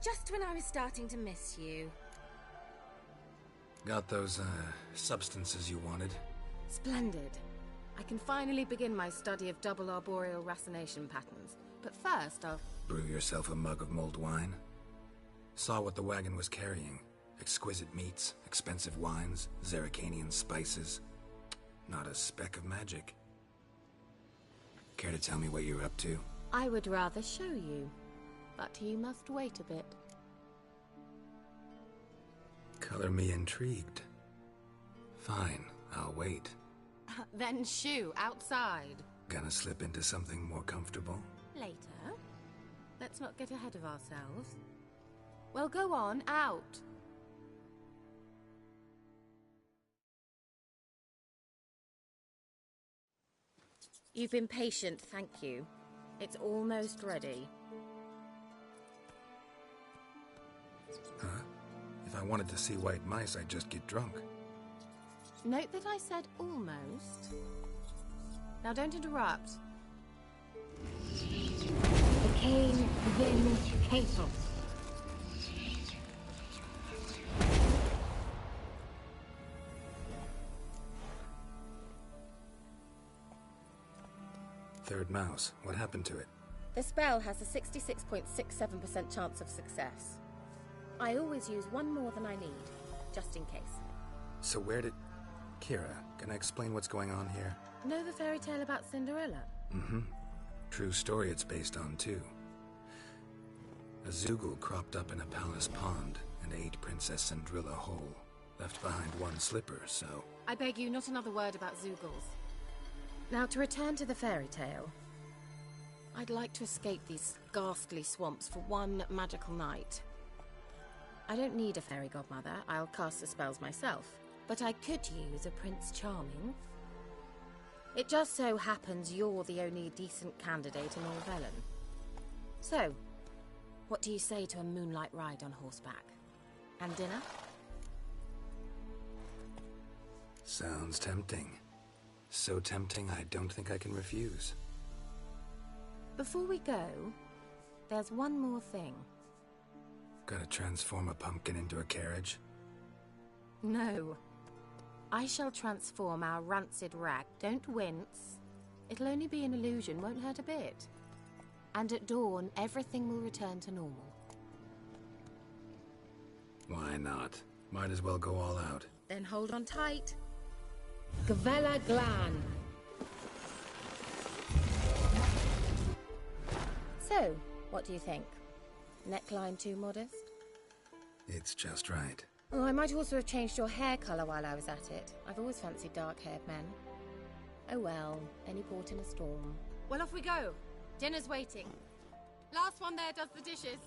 Just when I was starting to miss you. Got those, substances you wanted? Splendid. I can finally begin my study of double arboreal racination patterns. But first, I'll... Brew yourself a mug of mulled wine? Saw what the wagon was carrying. Exquisite meats, expensive wines, Zerrikanian spices. Not a speck of magic. Care to tell me what you're up to? I would rather show you. But you must wait a bit. Color me intrigued. Fine, I'll wait. Then shoo, outside. Gonna slip into something more comfortable? Later. Let's not get ahead of ourselves. Well, go on, out. You've been patient, thank you. It's almost ready. Huh? If I wanted to see white mice, I'd just get drunk. Note that I said almost. Now don't interrupt. Arcane Vindicator. Third mouse. What happened to it? The spell has a 66.67% chance of success. I always use one more than I need, just in case. So where did... Kira, can I explain what's going on here? Know the fairy tale about Cinderella? Mm-hmm. True story it's based on, too. A Zoogle cropped up in a palace pond and ate Princess Cinderella whole. Left behind one slipper, so... I beg you, not another word about Zoogles. Now, to return to the fairy tale. I'd like to escape these ghastly swamps for one magical night. I don't need a fairy godmother, I'll cast the spells myself. But I could use a Prince Charming. It just so happens you're the only decent candidate in all Velen. So, what do you say to a moonlight ride on horseback? And dinner? Sounds tempting. So tempting, I don't think I can refuse. Before we go, there's one more thing. Gotta transform a pumpkin into a carriage? No. I shall transform our rancid rag. Don't wince. It'll only be an illusion, won't hurt a bit. And at dawn, everything will return to normal. Why not? Might as well go all out. Then hold on tight. Gavella Glan. So, what do you think? Neckline too modest? It's just right. Oh, I might also have changed your hair colour while I was at it. I've always fancied dark-haired men. Oh well, any port in a storm. Well, off we go. Dinner's waiting. Last one there does the dishes.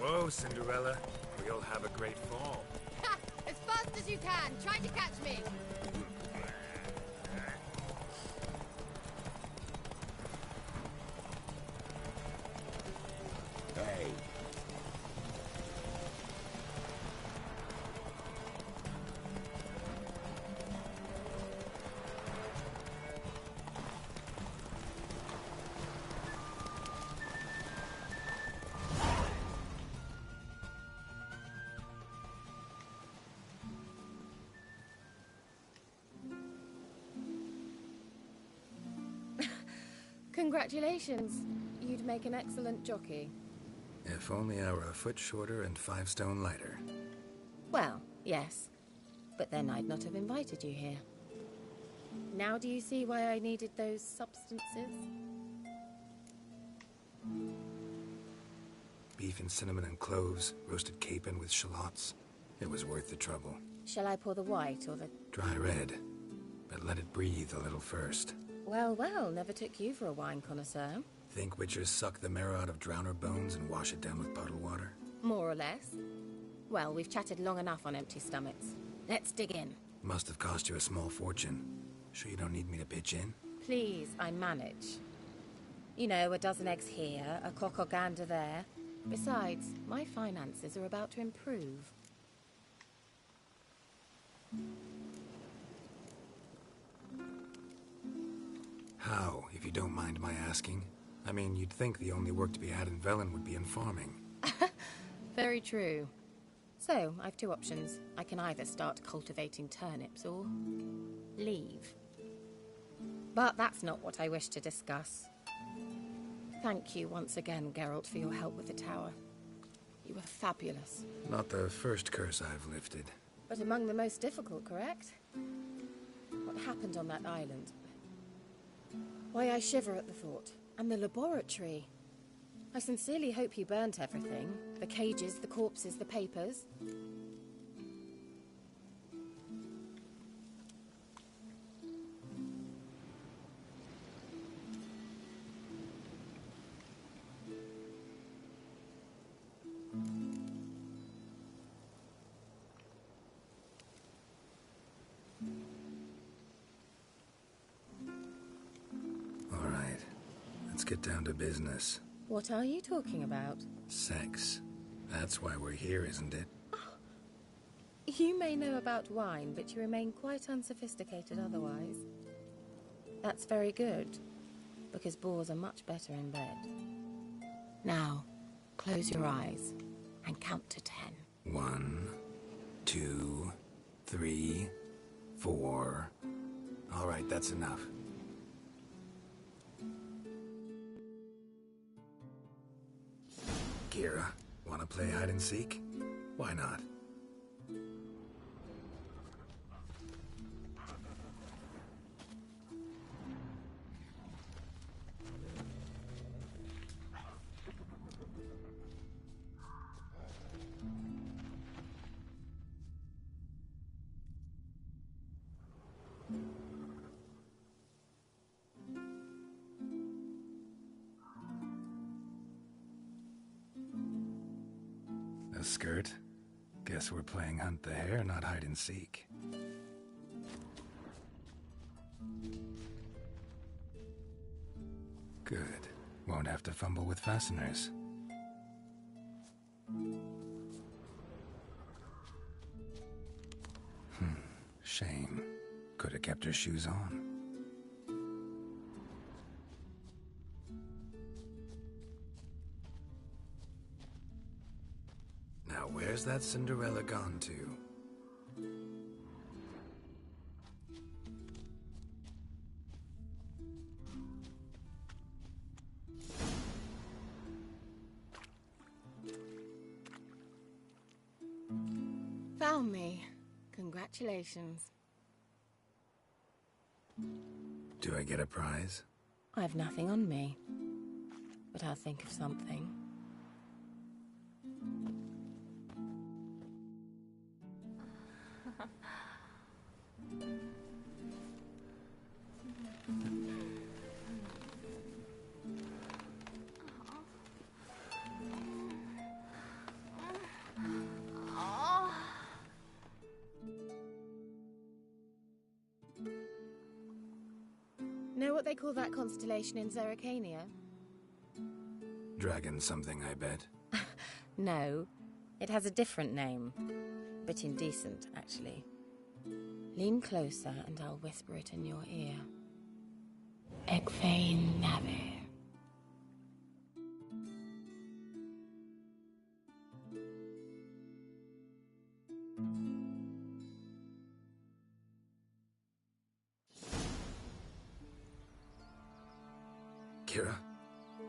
Whoa, Cinderella. We'll have a great fall. Ha! As fast as you can! Try to catch me! Hey. Congratulations. You'd make an excellent jockey. If only I were a foot shorter and 5 stone lighter. Well, yes. But then I'd not have invited you here. Now do you see why I needed those substances? Beef and cinnamon and cloves, roasted capon with shallots. It was worth the trouble. Shall I pour the white or the... Dry red, but let it breathe a little first. Well, well, never took you for a wine connoisseur. Think witchers suck the marrow out of drowner bones and wash it down with puddle water? More or less. Well, we've chatted long enough on empty stomachs. Let's dig in. Must have cost you a small fortune. Sure you don't need me to pitch in? Please, I manage. You know, a dozen eggs here, a cock or gander there. Besides, my finances are about to improve. How, if you don't mind my asking? I mean, you'd think the only work to be had in Velen would be in farming. Very true. So, I've 2 options. I can either start cultivating turnips or... leave. But that's not what I wish to discuss. Thank you once again, Geralt, for your help with the tower. You were fabulous. Not the first curse I've lifted. But among the most difficult, correct? What happened on that island? Why, I shiver at the thought. And the laboratory. I sincerely hope you burnt everything. The cages, the corpses, the papers. Get down to business. What are you talking about? Sex. That's why we're here, isn't it? Oh. You may know about wine, but you remain quite unsophisticated otherwise. That's very good, because boars are much better in bed. Now, close your eyes and count to 10. 1, 2, 3, 4. All right, that's enough. Kira, wanna play hide and seek? Why not? A skirt? Guess we're playing hunt the hare, not hide and seek. Good. Won't have to fumble with fasteners. Shame. Could have kept her shoes on. Now, where's that Cinderella gone to? Found me. Congratulations. Do I get a prize? I've nothing on me, but I'll think of something. call that constellation in Zerrikania? Dragon something, I bet. No, it has a different name. Bit indecent, actually. Lean closer and I'll whisper it in your ear. Egfain Navir. Kira?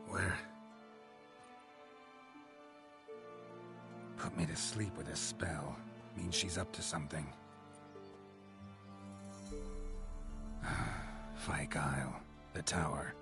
Where? Put me to sleep with a spell. Means she's up to something. Fyke Isle. The tower.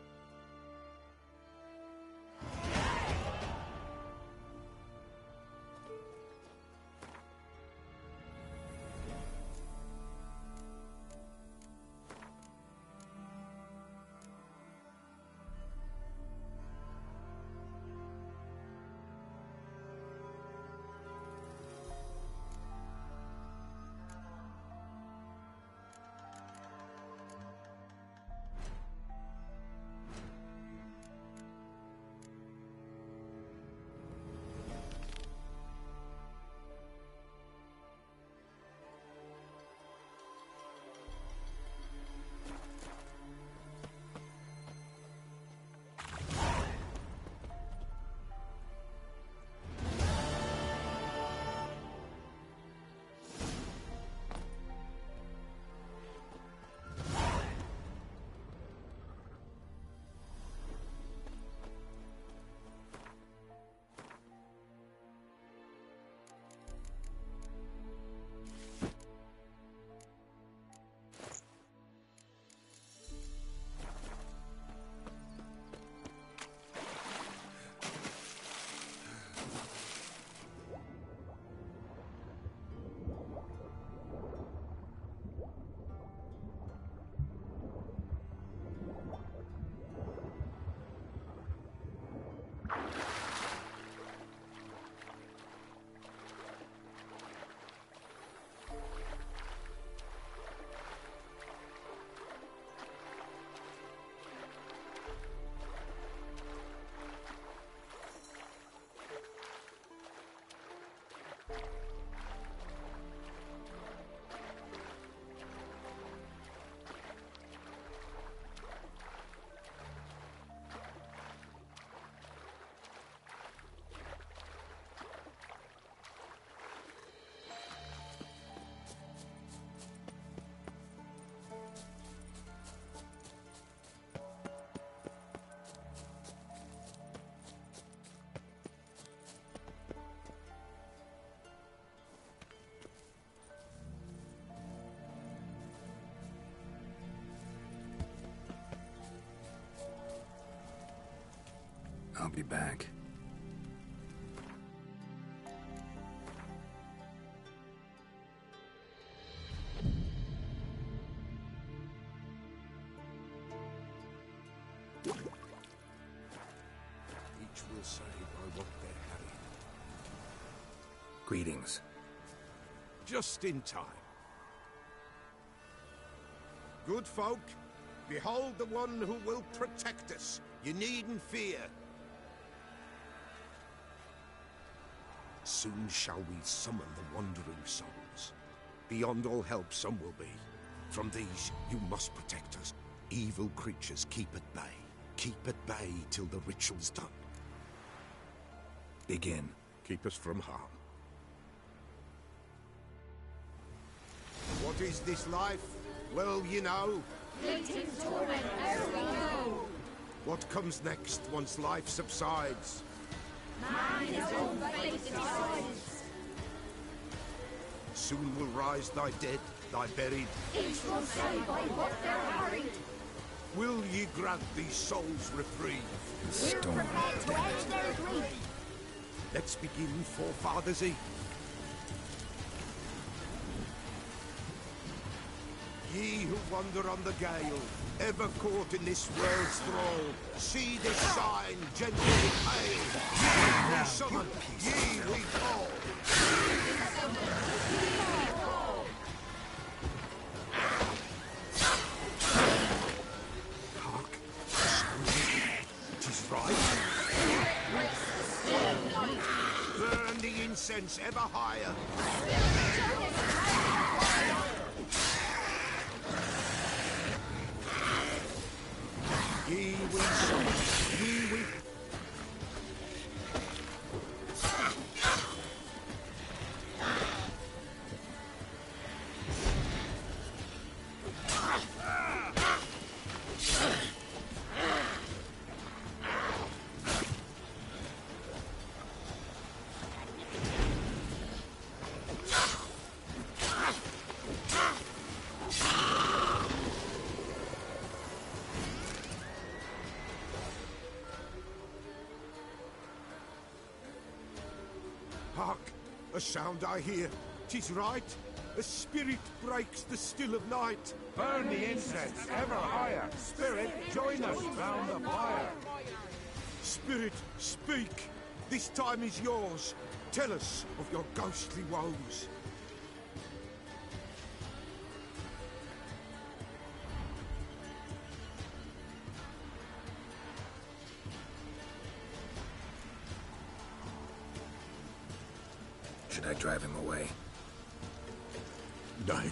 I'll be back. Each will say by what they're having. Greetings. Just in time. Good folk, behold the one who will protect us. You needn't fear. Soon shall we summon the wandering souls. Beyond all help some will be. From these you must protect us. Evil creatures keep at bay. Keep at bay till the ritual's done. Begin. Keep us from harm. What is this life? Well, you know. Fleeting torment, we know. What comes next once life subsides? Man is all fate decides. Soon will rise thy dead, thy buried. Each will say by what they're harried. Will ye grant these souls reprieve? We're prepared to end their grief. Let's begin, forefathers Eve. Ye who wander on the gale, ever caught in this world's thrall, see this sign gently hail. Ye we summon, ye we call. Hark, incense ever higher. Ye we summon, ye we... Hark! A sound I hear. 'Tis right. A spirit breaks the still of night. Burn the incense ever higher. Spirit, join us round the fire. Spirit, speak. This time is yours. Tell us of your ghostly woes. Should I drive him away? Nay.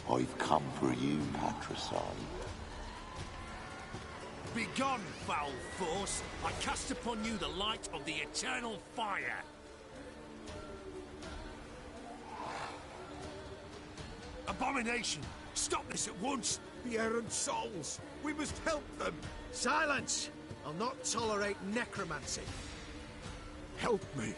I've come for you, Patricide. Begone, foul force! I cast upon you the light of the eternal fire! Abomination! Stop this at once! The errant souls! We must help them! Silence! I'll not tolerate necromancy. Help me!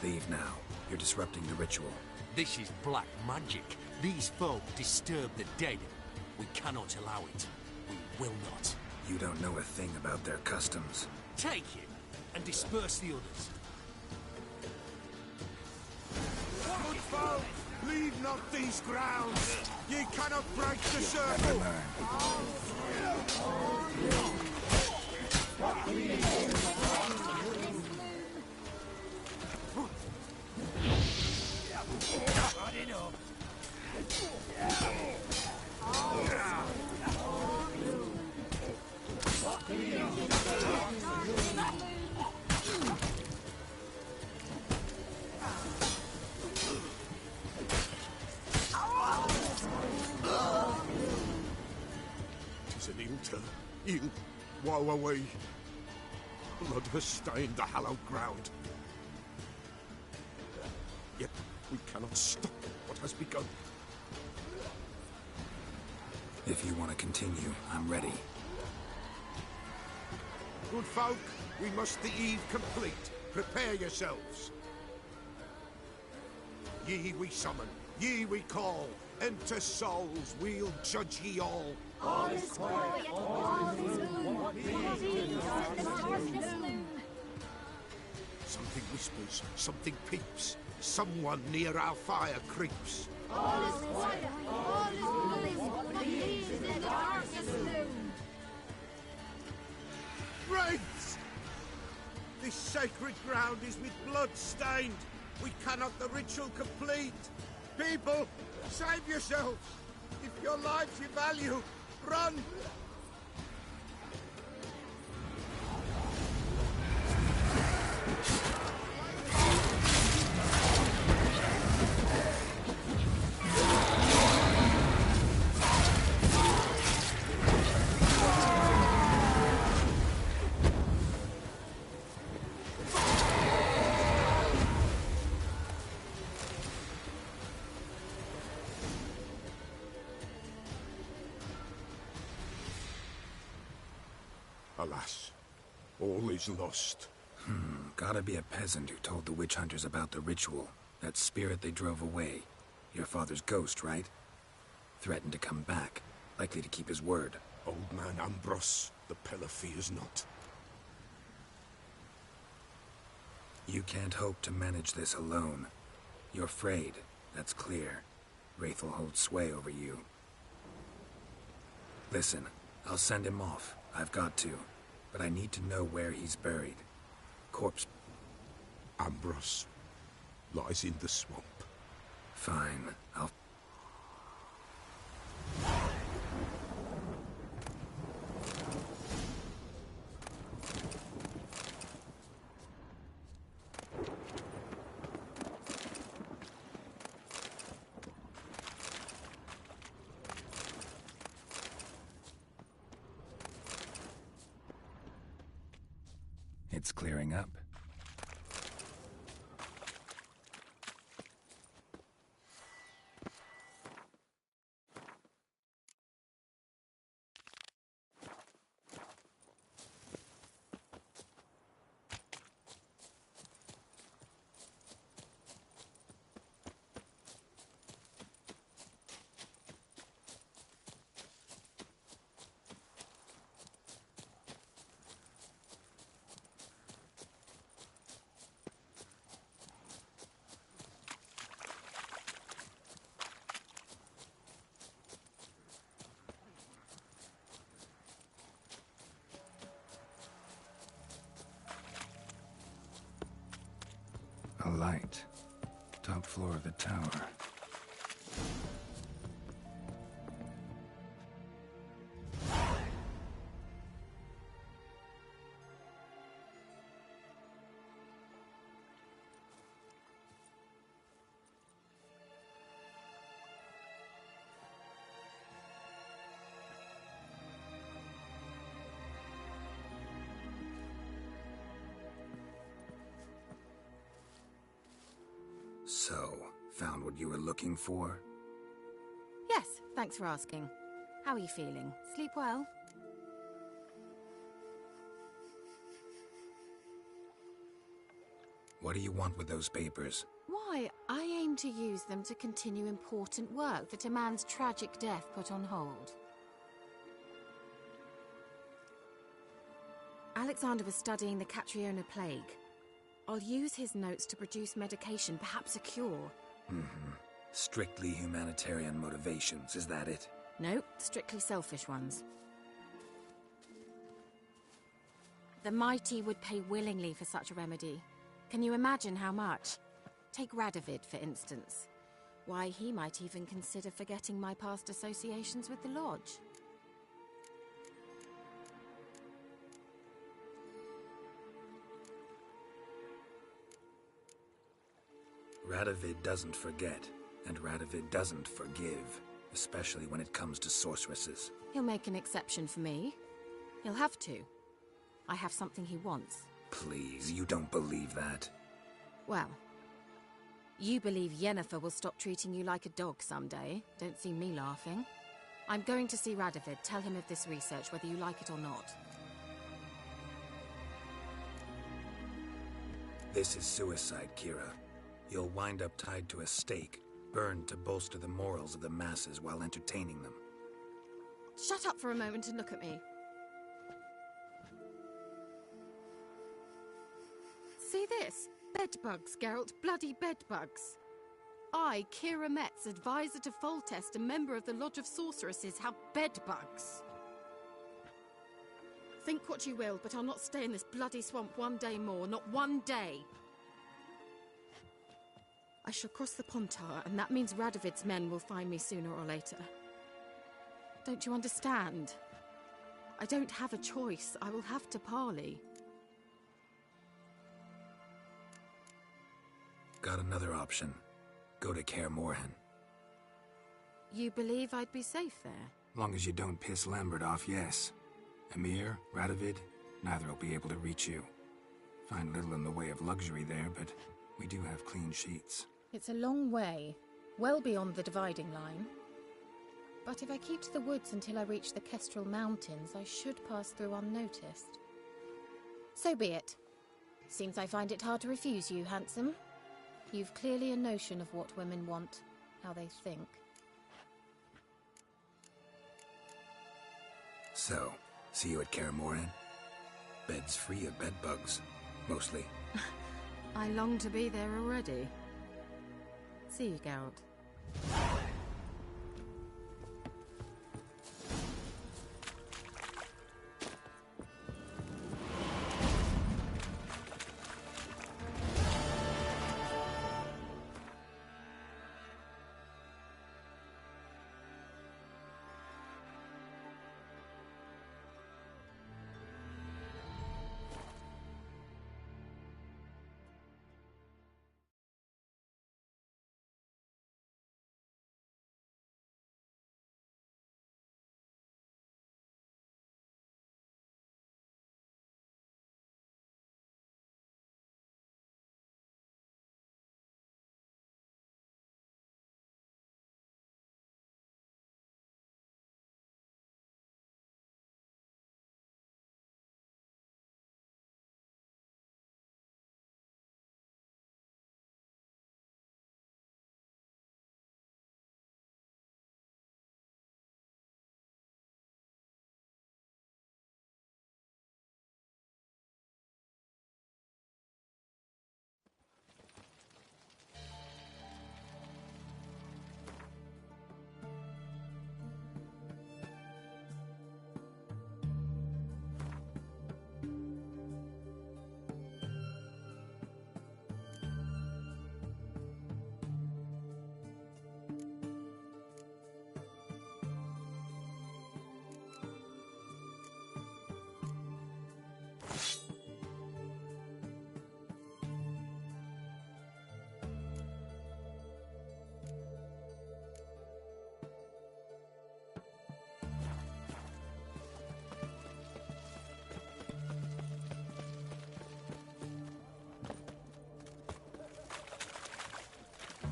Leave now. You're disrupting the ritual. This is black magic. These folk disturb the dead. We cannot allow it. We will not. You don't know a thing about their customs. Take him and disperse the others. Good folk, leave not these grounds. Ye cannot break the circle. Tis an ill ill woe away. Blood has stained the hallowed ground. Yet we cannot stop what has begun. If you want to continue, I'm ready. Good folk, we must the eve complete. Prepare yourselves. Ye we summon, ye we call. Enter souls, we'll judge ye all. All is quiet, all is gloom. Something whispers, something peeps. Someone near our fire creeps. All is quiet, all is gloom. The leaves in the darkest gloom. Wraiths! This sacred ground is with blood stained. We cannot the ritual complete. People, save yourselves. If your lives you value, run. Alas, all is lost. Gotta be a peasant who told the witch hunters about the ritual. That spirit they drove away. Your father's ghost, right? Threatened to come back. Likely to keep his word. Old man Ambros, the Pella fears not. You can't hope to manage this alone. You're afraid, that's clear. Wraith will hold sway over you. Listen, I'll send him off. I've got to. But I need to know where he's buried. Corpse... Ambros lies in the swamp. Fine, I'll... It's clearing up. A light. Top floor of the tower. So, found what you were looking for? Yes, thanks for asking. How are you feeling? Sleep well? What do you want with those papers? Why, I aim to use them to continue important work that a man's tragic death put on hold. Alexander was studying the Catriona plague. I'll use his notes to produce medication, perhaps a cure. Strictly humanitarian motivations, is that it? No, strictly selfish ones. The mighty would pay willingly for such a remedy. Can you imagine how much? Take Radovid, for instance. Why, he might even consider forgetting my past associations with the Lodge. Radovid doesn't forget, and Radovid doesn't forgive, especially when it comes to sorceresses. He'll make an exception for me. He'll have to. I have something he wants. Please, you don't believe that. Well, you believe Yennefer will stop treating you like a dog someday. Don't see me laughing. I'm going to see Radovid, tell him of this research, whether you like it or not. This is suicide, Kira. You'll wind up tied to a stake, burned to bolster the morals of the masses while entertaining them. Shut up for a moment and look at me. See this? Bedbugs, Geralt. Bloody bedbugs. I, Kira Metz, advisor to Foltest, a member of the Lodge of Sorceresses, have bedbugs. Think what you will, but I'll not stay in this bloody swamp one day more. Not one day. I shall cross the Pontar, and that means Radovid's men will find me sooner or later. Don't you understand? I don't have a choice. I will have to parley. Got another option. Go to Kaer Morhen. You believe I'd be safe there? Long as you don't piss Lambert off, yes. Emhyr, Radovid, neither will be able to reach you. Find little in the way of luxury there, but we do have clean sheets. It's a long way, well beyond the dividing line. But if I keep to the woods until I reach the Kestrel Mountains, I should pass through unnoticed. So be it. Seems I find it hard to refuse you, handsome. You've clearly a notion of what women want, how they think. So, see you at Kaer Morhen? Beds free of bedbugs, mostly. I long to be there already. See you, Geralt.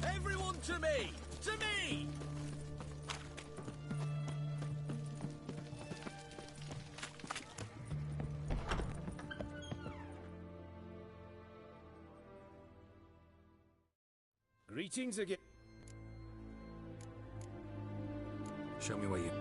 Everyone to me! To me! Greetings again. Show me what you...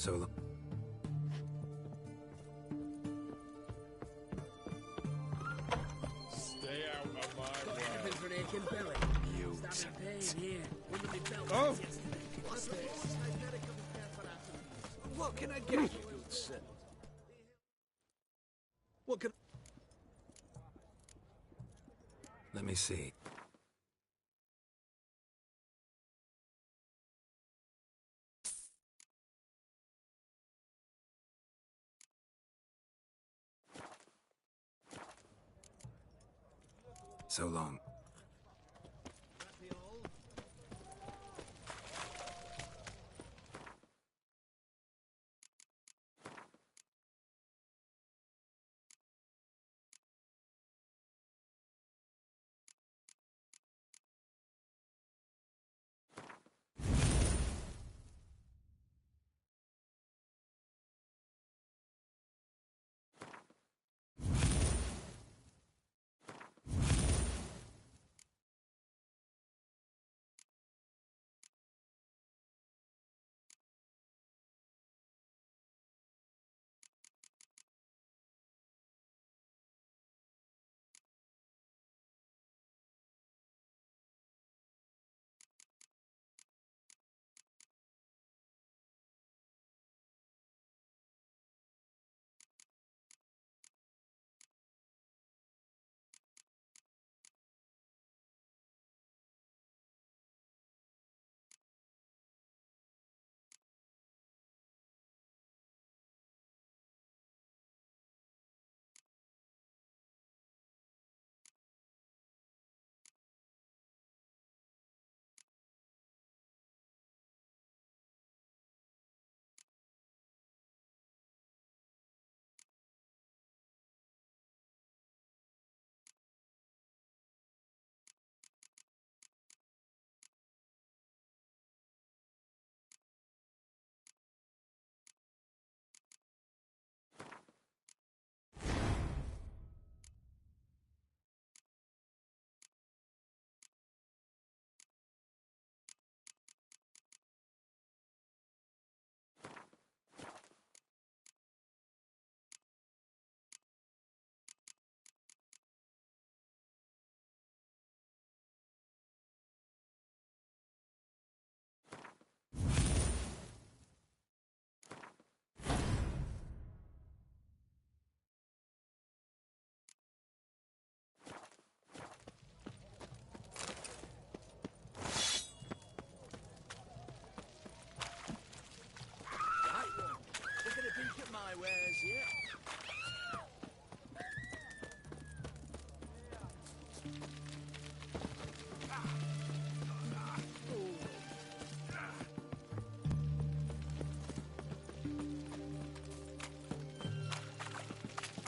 So... Stay out of my way. Anything for an aching belly? You... Stabbing pain here. Under my belt. Oh! What's this? What can I get you, good sir? What can... Let me see. So long.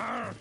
Arr!